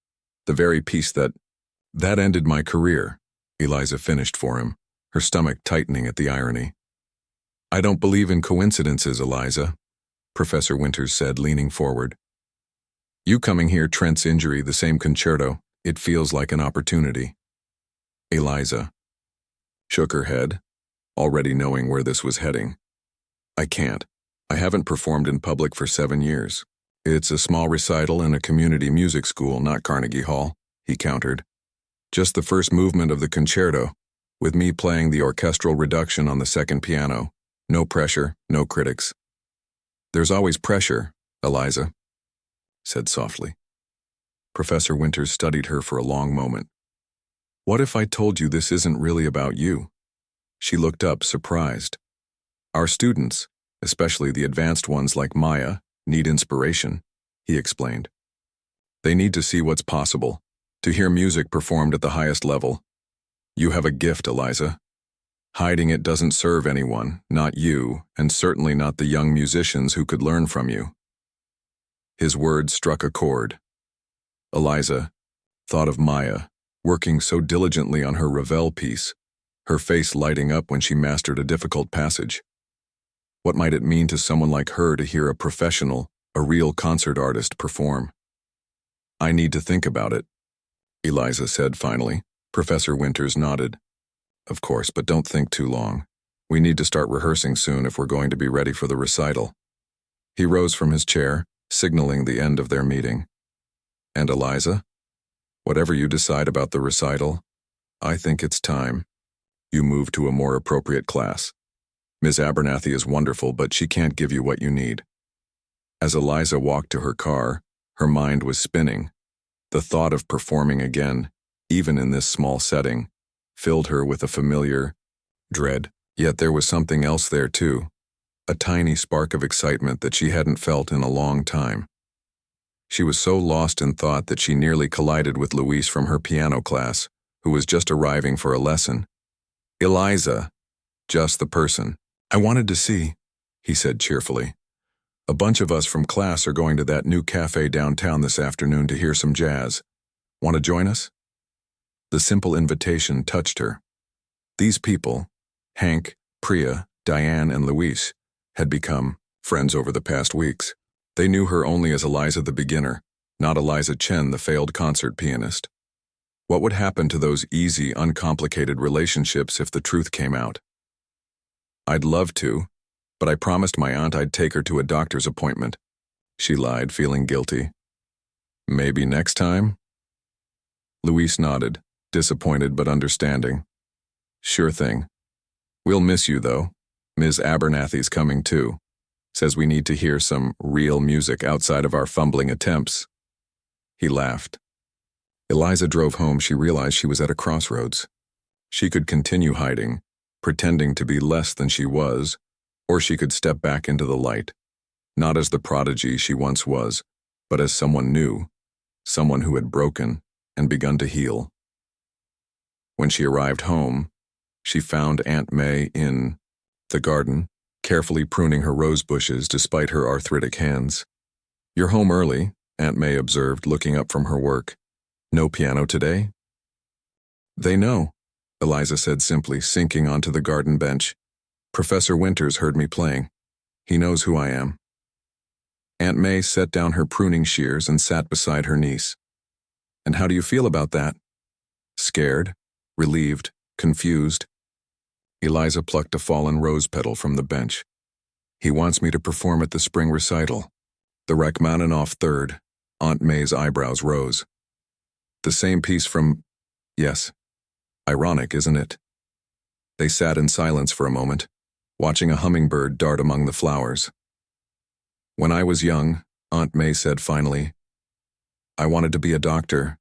the very piece that ended my career," Eliza finished for him, her stomach tightening at the irony. "I don't believe in coincidences, Eliza. Professor Winters said, leaning forward. You coming here, Trent's injury, the same concerto. It feels like an opportunity. Eliza shook her head, already knowing where this was heading. I can't. I haven't performed in public for 7 years. It's a small recital in a community music school, not Carnegie Hall, he countered. Just the first movement of the concerto, with me playing the orchestral reduction on the second piano. No pressure, no critics. There's always pressure, Eliza said softly. Professor Winters studied her for a long moment. What if I told you this isn't really about you? She looked up, surprised. Our students, especially the advanced ones like Maya, need inspiration, he explained. They need to see what's possible, to hear music performed at the highest level. You have a gift, Eliza. Hiding it doesn't serve anyone, not you, and certainly not the young musicians who could learn from you. His words struck a chord. Eliza thought of Maya, working so diligently on her Ravel piece, her face lighting up when she mastered a difficult passage. What might it mean to someone like her to hear a professional, a real concert artist perform? I need to think about it, Eliza said finally. Professor Winters nodded. Of course, but don't think too long. We need to start rehearsing soon if we're going to be ready for the recital. He rose from his chair, signaling the end of their meeting. And Eliza, whatever you decide about the recital, I think it's time you move to a more appropriate class. Ms. Abernathy is wonderful, but she can't give you what you need. As Eliza walked to her car, her mind was spinning. The thought of performing again, even in this small setting, filled her with a familiar dread. Yet there was something else there too, a tiny spark of excitement that she hadn't felt in a long time. She was so lost in thought that she nearly collided with Luis from her piano class, who was just arriving for a lesson. Eliza, just the person I wanted to see, he said cheerfully. A bunch of us from class are going to that new cafe downtown this afternoon to hear some jazz. Want to join us? The simple invitation touched her. These people, Hank, Priya, Diane, and Luis, had become friends over the past weeks. They knew her only as Eliza the beginner, not Eliza Chen, the failed concert pianist. What would happen to those easy, uncomplicated relationships if the truth came out? I'd love to, but I promised my aunt I'd take her to a doctor's appointment. She lied, feeling guilty. Maybe next time? Luis nodded, disappointed but understanding. Sure thing. We'll miss you, though. Ms. Abernathy's coming too. Says we need to hear some real music outside of our fumbling attempts. He laughed. Eliza drove home. She realized she was at a crossroads. She could continue hiding, pretending to be less than she was, or she could step back into the light, not as the prodigy she once was, but as someone new, someone who had broken and begun to heal. When she arrived home, she found Aunt May in the garden, carefully pruning her rose bushes despite her arthritic hands. You're home early, Aunt May observed, looking up from her work. No piano today? They know, Eliza said simply, sinking onto the garden bench. Professor Winters heard me playing. He knows who I am. Aunt May set down her pruning shears and sat beside her niece. And how do you feel about that? Scared, relieved, confused. Eliza plucked a fallen rose petal from the bench. He wants me to perform at the spring recital. The Rachmaninoff Third. Aunt May's eyebrows rose. The same piece from... Yes. Ironic, isn't it? They sat in silence for a moment, watching a hummingbird dart among the flowers. When I was young, Aunt May said finally, I wanted to be a doctor.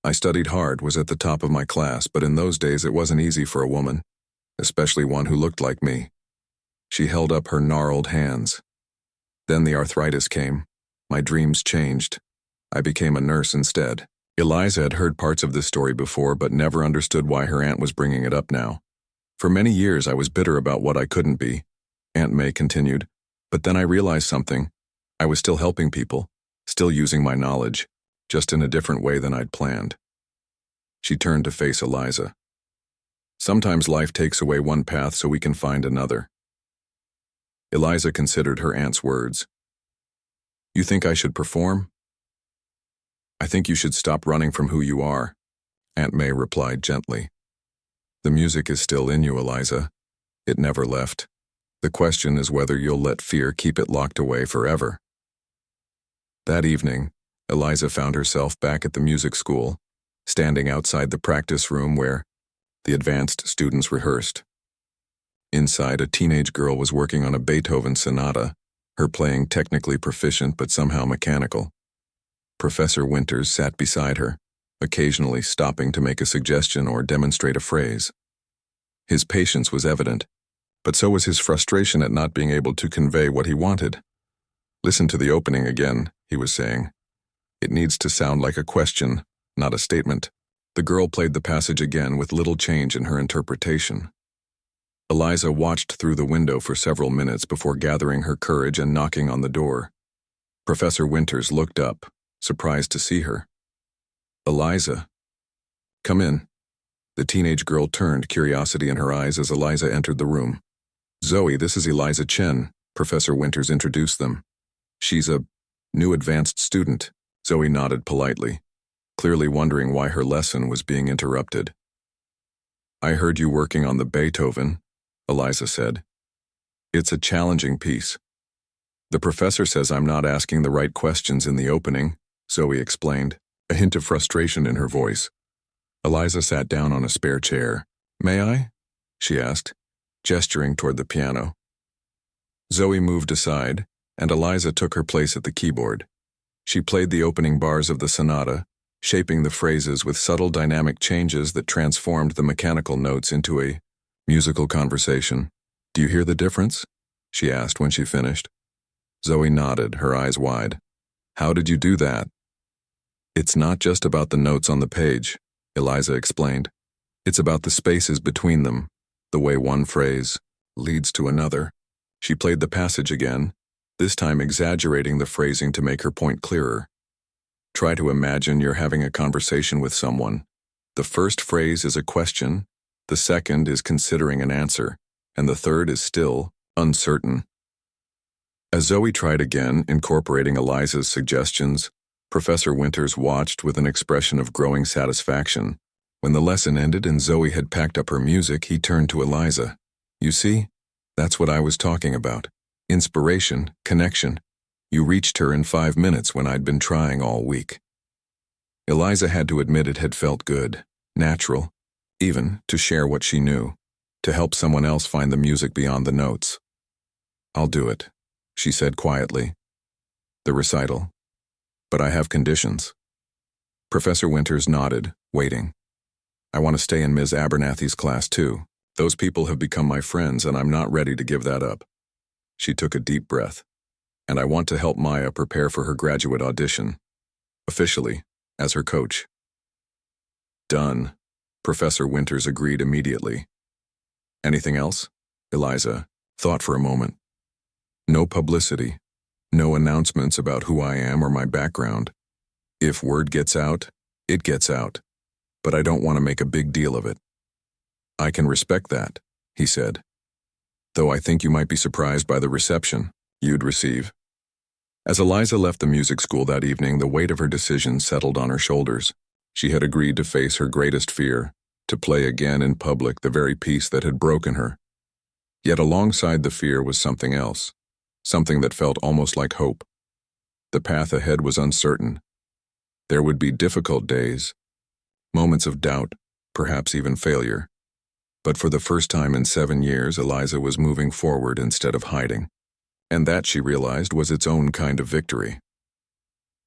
I studied hard, was at the top of my class, but in those days it wasn't easy for a woman, especially one who looked like me. She held up her gnarled hands. Then the arthritis came. My dreams changed. I became a nurse instead. Eliza had heard parts of this story before, but never understood why her aunt was bringing it up now. For many years I was bitter about what I couldn't be, Aunt May continued, but then I realized something. I was still helping people, still using my knowledge, just in a different way than I'd planned. She turned to face Eliza. Sometimes life takes away one path so we can find another. Eliza considered her aunt's words. You think I should perform? I think you should stop running from who you are, Aunt May replied gently. The music is still in you, Eliza. It never left. The question is whether you'll let fear keep it locked away forever. That evening, Eliza found herself back at the music school, standing outside the practice room where the advanced students rehearsed. Inside, a teenage girl was working on a Beethoven sonata, her playing technically proficient but somehow mechanical. Professor Winters sat beside her, occasionally stopping to make a suggestion or demonstrate a phrase. His patience was evident, but so was his frustration at not being able to convey what he wanted. Listen to the opening again, he was saying. It needs to sound like a question, not a statement. The girl played the passage again with little change in her interpretation. Eliza watched through the window for several minutes before gathering her courage and knocking on the door. Professor Winters looked up, surprised to see her. Eliza. Come in. The teenage girl turned, curiosity in her eyes as Eliza entered the room. Zoe, this is Eliza Chen, Professor Winters introduced them. She's a new advanced student. Zoe nodded politely, clearly wondering why her lesson was being interrupted. I heard you working on the Beethoven, Eliza said. It's a challenging piece. The professor says I'm not asking the right questions in the opening, Zoe explained, a hint of frustration in her voice. Eliza sat down on a spare chair. May I? She asked, gesturing toward the piano. Zoe moved aside, and Eliza took her place at the keyboard. She played the opening bars of the sonata, shaping the phrases with subtle dynamic changes that transformed the mechanical notes into a musical conversation. Do you hear the difference? She asked when she finished. Zoe nodded, her eyes wide. How did you do that? It's not just about the notes on the page, Eliza explained. It's about the spaces between them, the way one phrase leads to another. She played the passage again, this time exaggerating the phrasing to make her point clearer. Try to imagine you're having a conversation with someone. The first phrase is a question, the second is considering an answer, and the third is still uncertain. As Zoe tried again, incorporating Eliza's suggestions, Professor Winters watched with an expression of growing satisfaction. When the lesson ended and Zoe had packed up her music, he turned to Eliza. You see? That's what I was talking about. Inspiration, connection. You reached her in 5 minutes when I'd been trying all week. Eliza had to admit it had felt good, natural, even to share what she knew, to help someone else find the music beyond the notes. I'll do it, she said quietly. The recital. But I have conditions. Professor Winters nodded, waiting. I want to stay in Ms. Abernathy's class too. Those people have become my friends and I'm not ready to give that up. She took a deep breath. And I want to help Maya prepare for her graduate audition. Officially, as her coach. Done. Professor Winters agreed immediately. Anything else? Eliza thought for a moment. No publicity. No announcements about who I am or my background. If word gets out, it gets out. But I don't want to make a big deal of it. I can respect that, he said. Though I think you might be surprised by the reception you'd receive. As Eliza left the music school that evening, the weight of her decision settled on her shoulders. She had agreed to face her greatest fear, to play again in public the very piece that had broken her. Yet alongside the fear was something else, something that felt almost like hope. The path ahead was uncertain. There would be difficult days, moments of doubt, perhaps even failure. But for the first time in 7 years, Eliza was moving forward instead of hiding. And that, she realized, was its own kind of victory.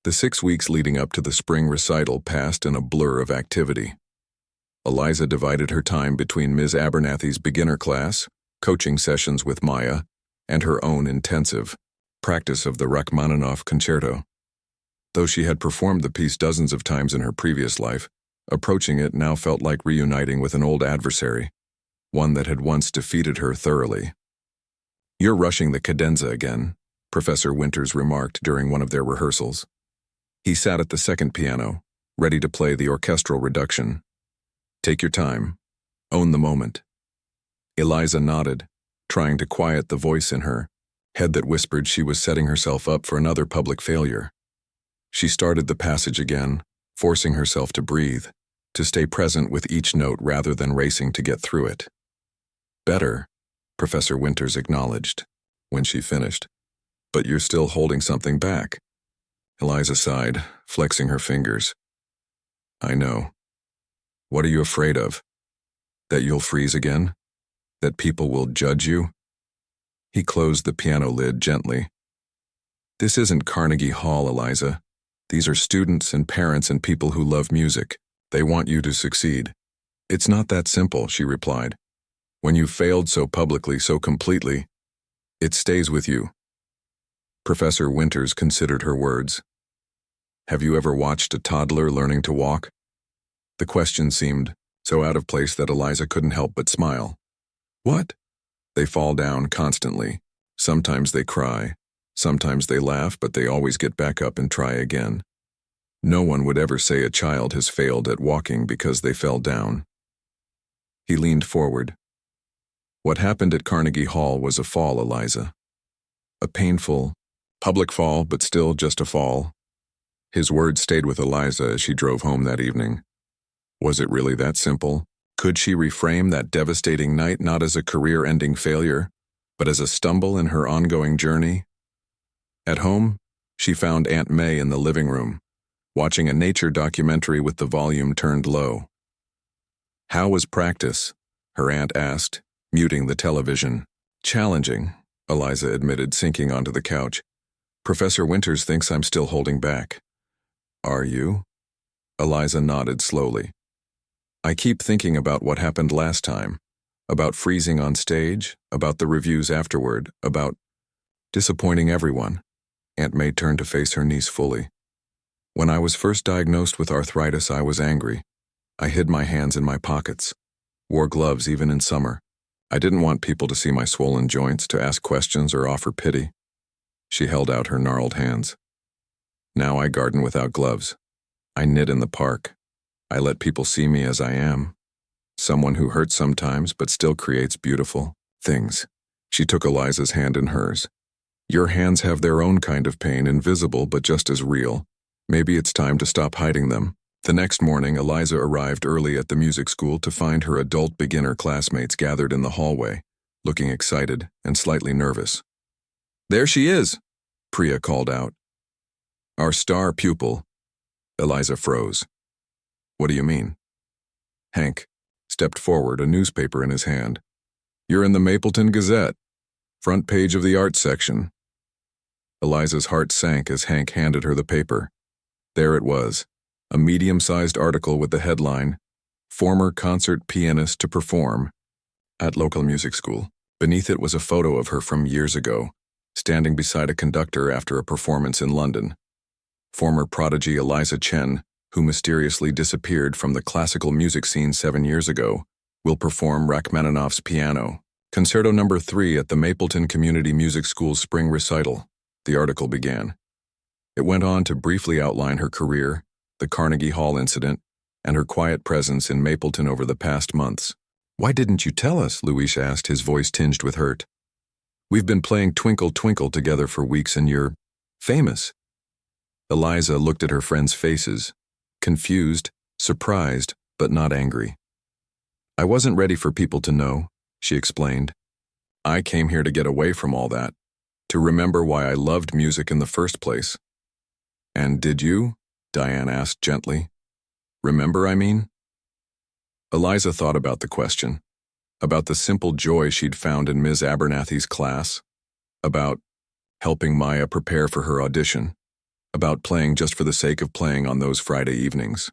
The 6 weeks leading up to the spring recital passed in a blur of activity. Eliza divided her time between Ms. Abernathy's beginner class, coaching sessions with Maya, and her own intensive practice of the Rachmaninoff concerto. Though she had performed the piece dozens of times in her previous life, approaching it now felt like reuniting with an old adversary, one that had once defeated her thoroughly. You're rushing the cadenza again, Professor Winters remarked during one of their rehearsals. He sat at the second piano, ready to play the orchestral reduction. Take your time. Own the moment. Eliza nodded, trying to quiet the voice in her, head that whispered she was setting herself up for another public failure. She started the passage again, forcing herself to breathe, to stay present with each note rather than racing to get through it. "Better," Professor Winters acknowledged, when she finished. "But you're still holding something back." Eliza sighed, flexing her fingers. "I know. What are you afraid of? That you'll freeze again? That people will judge you?" He closed the piano lid gently. "This isn't Carnegie Hall, Eliza. These are students and parents and people who love music. They want you to succeed." "It's not that simple," she replied. "When you've failed so publicly, so completely, it stays with you." Professor Winters considered her words. "Have you ever watched a toddler learning to walk?" The question seemed so out of place that Eliza couldn't help but smile. "What?" "They fall down constantly. Sometimes they cry. Sometimes they laugh, but they always get back up and try again. No one would ever say a child has failed at walking because they fell down." He leaned forward. "What happened at Carnegie Hall was a fall, Eliza. A painful, public fall, but still just a fall." His words stayed with Eliza as she drove home that evening. Was it really that simple? Could she reframe that devastating night not as a career-ending failure, but as a stumble in her ongoing journey? At home, she found Aunt May in the living room, watching a nature documentary with the volume turned low. "How was practice?" her aunt asked, muting the television. "Challenging," Eliza admitted, sinking onto the couch. "Professor Winters thinks I'm still holding back." "Are you?" Eliza nodded slowly. "I keep thinking about what happened last time, about freezing on stage, about the reviews afterward, about disappointing everyone." Aunt May turned to face her niece fully. "When I was first diagnosed with arthritis, I was angry. I hid my hands in my pockets, wore gloves even in summer. I didn't want people to see my swollen joints, to ask questions or offer pity." She held out her gnarled hands. "Now I garden without gloves. I knit in the park. I let people see me as I am. Someone who hurts sometimes but still creates beautiful things." She took Eliza's hand in hers. "Your hands have their own kind of pain, invisible but just as real. Maybe it's time to stop hiding them." The next morning, Eliza arrived early at the music school to find her adult beginner classmates gathered in the hallway, looking excited and slightly nervous. "There she is," Priya called out. "Our star pupil." Eliza froze. "What do you mean?" Hank stepped forward, a newspaper in his hand. "You're in the Mapleton Gazette, front page of the art section." Eliza's heart sank as Hank handed her the paper. There it was, a medium-sized article with the headline, "Former concert pianist to perform at local music school." Beneath it was a photo of her from years ago, standing beside a conductor after a performance in London. Former prodigy Eliza Chen, who mysteriously disappeared from the classical music scene 7 years ago, will perform Rachmaninoff's Piano, Concerto No. 3 at the Mapleton Community Music School's spring recital, the article began. It went on to briefly outline her career, the Carnegie Hall incident, and her quiet presence in Mapleton over the past months. "Why didn't you tell us?" Luis asked, his voice tinged with hurt. "We've been playing Twinkle Twinkle together for weeks and you're famous." Eliza looked at her friends' faces, confused, surprised, but not angry. "I wasn't ready for people to know," she explained. "I came here to get away from all that, to remember why I loved music in the first place." "And did you?" Diane asked gently. "Remember, I mean?" Eliza thought about the question, about the simple joy she'd found in Ms. Abernathy's class, about helping Maya prepare for her audition, about playing just for the sake of playing on those Friday evenings.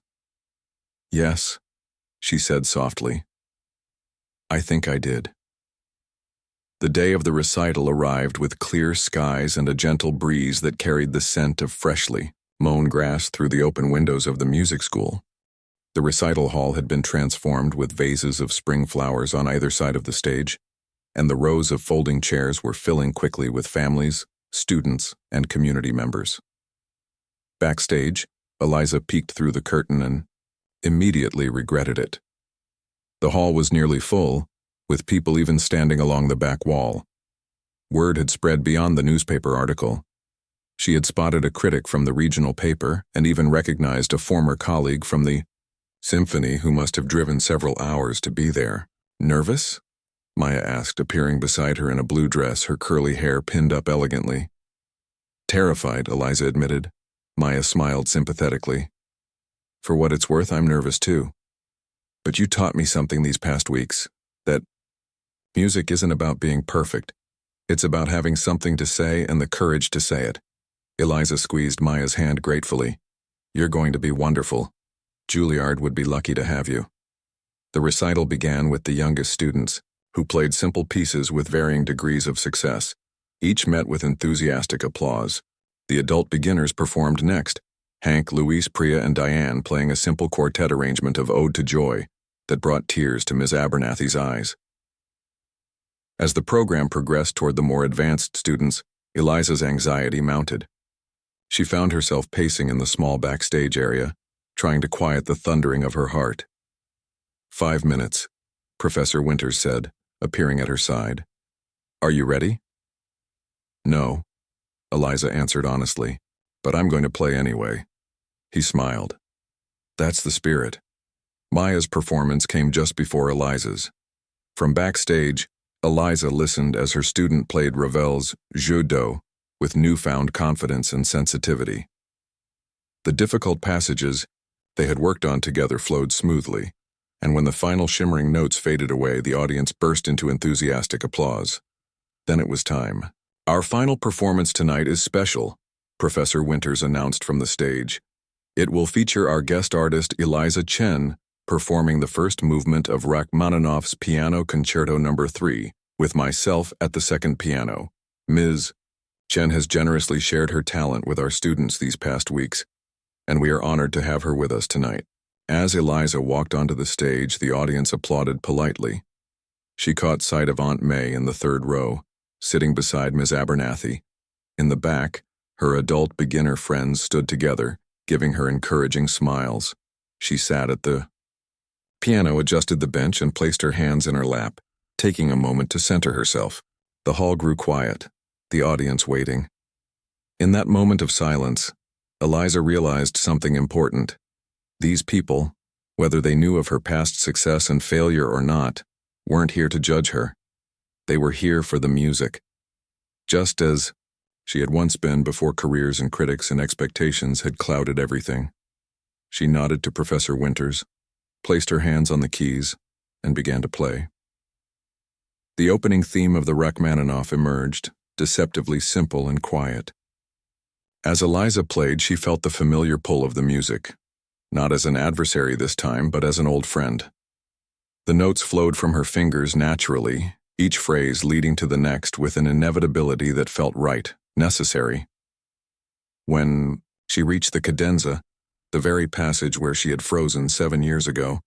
"Yes," she said softly. "I think I did." The day of the recital arrived with clear skies and a gentle breeze that carried the scent of freshly mown grass through the open windows of the music school. The recital hall had been transformed with vases of spring flowers on either side of the stage, and the rows of folding chairs were filling quickly with families, students, and community members. Backstage, Eliza peeked through the curtain and immediately regretted it. The hall was nearly full, with people even standing along the back wall. Word had spread beyond the newspaper article. She had spotted a critic from the regional paper and even recognized a former colleague from the symphony who must have driven several hours to be there. Nervous? Maya asked, appearing beside her in a blue dress, her curly hair pinned up elegantly. Terrified, Eliza admitted. Maya smiled sympathetically. For what it's worth, I'm nervous too. But you taught me something these past weeks, that music isn't about being perfect. It's about having something to say and the courage to say it. Eliza squeezed Maya's hand gratefully. You're going to be wonderful. Juilliard would be lucky to have you. The recital began with the youngest students, who played simple pieces with varying degrees of success. Each met with enthusiastic applause. The adult beginners performed next, Hank, Luis, Priya, and Diane playing a simple quartet arrangement of Ode to Joy that brought tears to Ms. Abernathy's eyes. As the program progressed toward the more advanced students, Eliza's anxiety mounted. She found herself pacing in the small backstage area, trying to quiet the thundering of her heart. 5 minutes, Professor Winters said, appearing at her side. Are you ready? No, Eliza answered honestly, but I'm going to play anyway. He smiled. That's the spirit. Maya's performance came just before Eliza's. From backstage, Eliza listened as her student played Ravel's Jeu d'eau with newfound confidence and sensitivity. The difficult passages they had worked on together flowed smoothly, and when the final shimmering notes faded away, the audience burst into enthusiastic applause. Then it was time. Our final performance tonight is special, Professor Winters announced from the stage. It will feature our guest artist Eliza Chen performing the first movement of Rachmaninoff's Piano Concerto No. 3, with myself at the second piano. Ms. Chen has generously shared her talent with our students these past weeks, and we are honored to have her with us tonight. As Eliza walked onto the stage, the audience applauded politely. She caught sight of Aunt May in the third row, sitting beside Ms. Abernathy. In the back, her adult beginner friends stood together, giving her encouraging smiles. She sat at the piano, adjusted the bench, and placed her hands in her lap, taking a moment to center herself. The hall grew quiet, the audience waiting. In that moment of silence, Eliza realized something important. These people, whether they knew of her past success and failure or not, weren't here to judge her. They were here for the music. Just as she had once been before careers and critics and expectations had clouded everything. She nodded to Professor Winters, placed her hands on the keys, and began to play. The opening theme of the Rachmaninoff emerged, deceptively simple and quiet. As Eliza played, she felt the familiar pull of the music, not as an adversary this time, but as an old friend. The notes flowed from her fingers naturally, each phrase leading to the next with an inevitability that felt right, necessary. When she reached the cadenza, the very passage where she had frozen 7 years ago,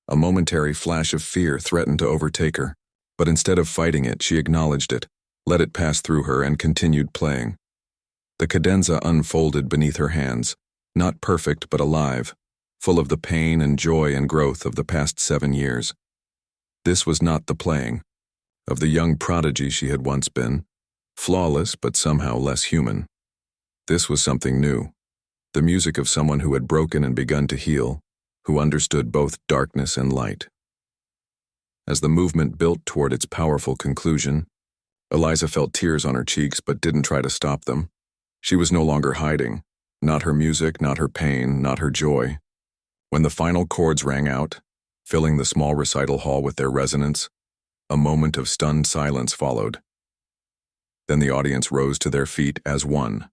a momentary flash of fear threatened to overtake her, but instead of fighting it, she acknowledged it, let it pass through her, and continued playing. The cadenza unfolded beneath her hands, not perfect but alive, full of the pain and joy and growth of the past 7 years. This was not the playing of the young prodigy she had once been, flawless but somehow less human. This was something new, the music of someone who had broken and begun to heal, who understood both darkness and light. As the movement built toward its powerful conclusion, Eliza felt tears on her cheeks but didn't try to stop them. She was no longer hiding, not her music, not her pain, not her joy. When the final chords rang out, filling the small recital hall with their resonance, a moment of stunned silence followed. Then the audience rose to their feet as one,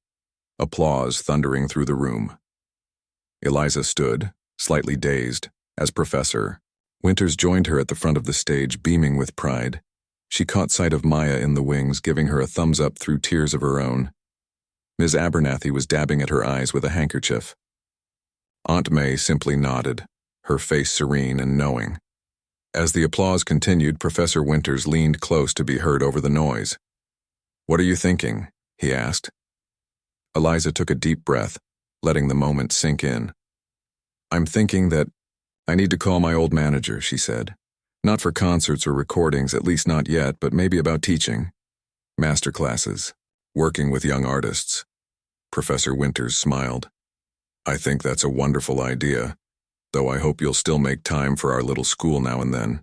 applause thundering through the room. Eliza stood, slightly dazed, as Professor Winters joined her at the front of the stage, beaming with pride. She caught sight of Maya in the wings, giving her a thumbs up through tears of her own. Ms. Abernathy was dabbing at her eyes with a handkerchief. Aunt May simply nodded, her face serene and knowing. As the applause continued, Professor Winters leaned close to be heard over the noise. "What are you thinking?" he asked. Eliza took a deep breath, letting the moment sink in. "I'm thinking that I need to call my old manager," she said. "Not for concerts or recordings, at least not yet, but maybe about teaching. Masterclasses. Working with young artists. Professor Winters smiled. I think that's a wonderful idea, though I hope you'll still make time for our little school now and then.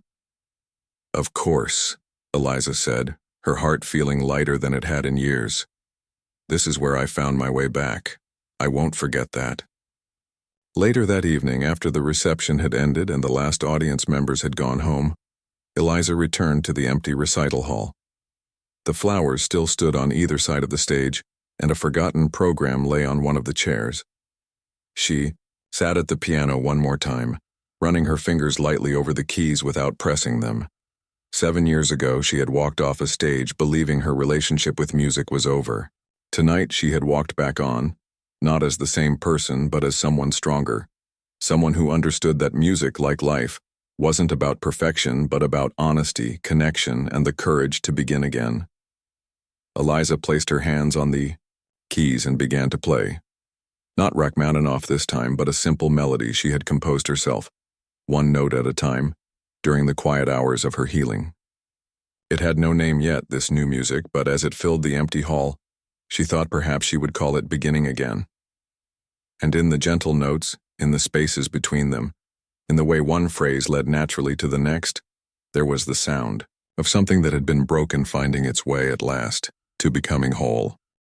Of course, Eliza said, her heart feeling lighter than it had in years. This is where I found my way back. I won't forget that. Later that evening, after the reception had ended and the last audience members had gone home, Eliza returned to the empty recital hall. The flowers still stood on either side of the stage, and a forgotten program lay on one of the chairs. She sat at the piano one more time, running her fingers lightly over the keys without pressing them. 7 years ago, she had walked off a stage believing her relationship with music was over. Tonight, she had walked back on, not as the same person, but as someone stronger. Someone who understood that music, like life, wasn't about perfection, but about honesty, connection, and the courage to begin again. Eliza placed her hands on the keys and began to play. Not Rachmaninoff this time, but a simple melody she had composed herself, one note at a time, during the quiet hours of her healing. It had no name yet, this new music, but as it filled the empty hall, she thought perhaps she would call it Beginning Again. And in the gentle notes, in the spaces between them, in the way one phrase led naturally to the next, there was the sound of something that had been broken finding its way at last to becoming whole.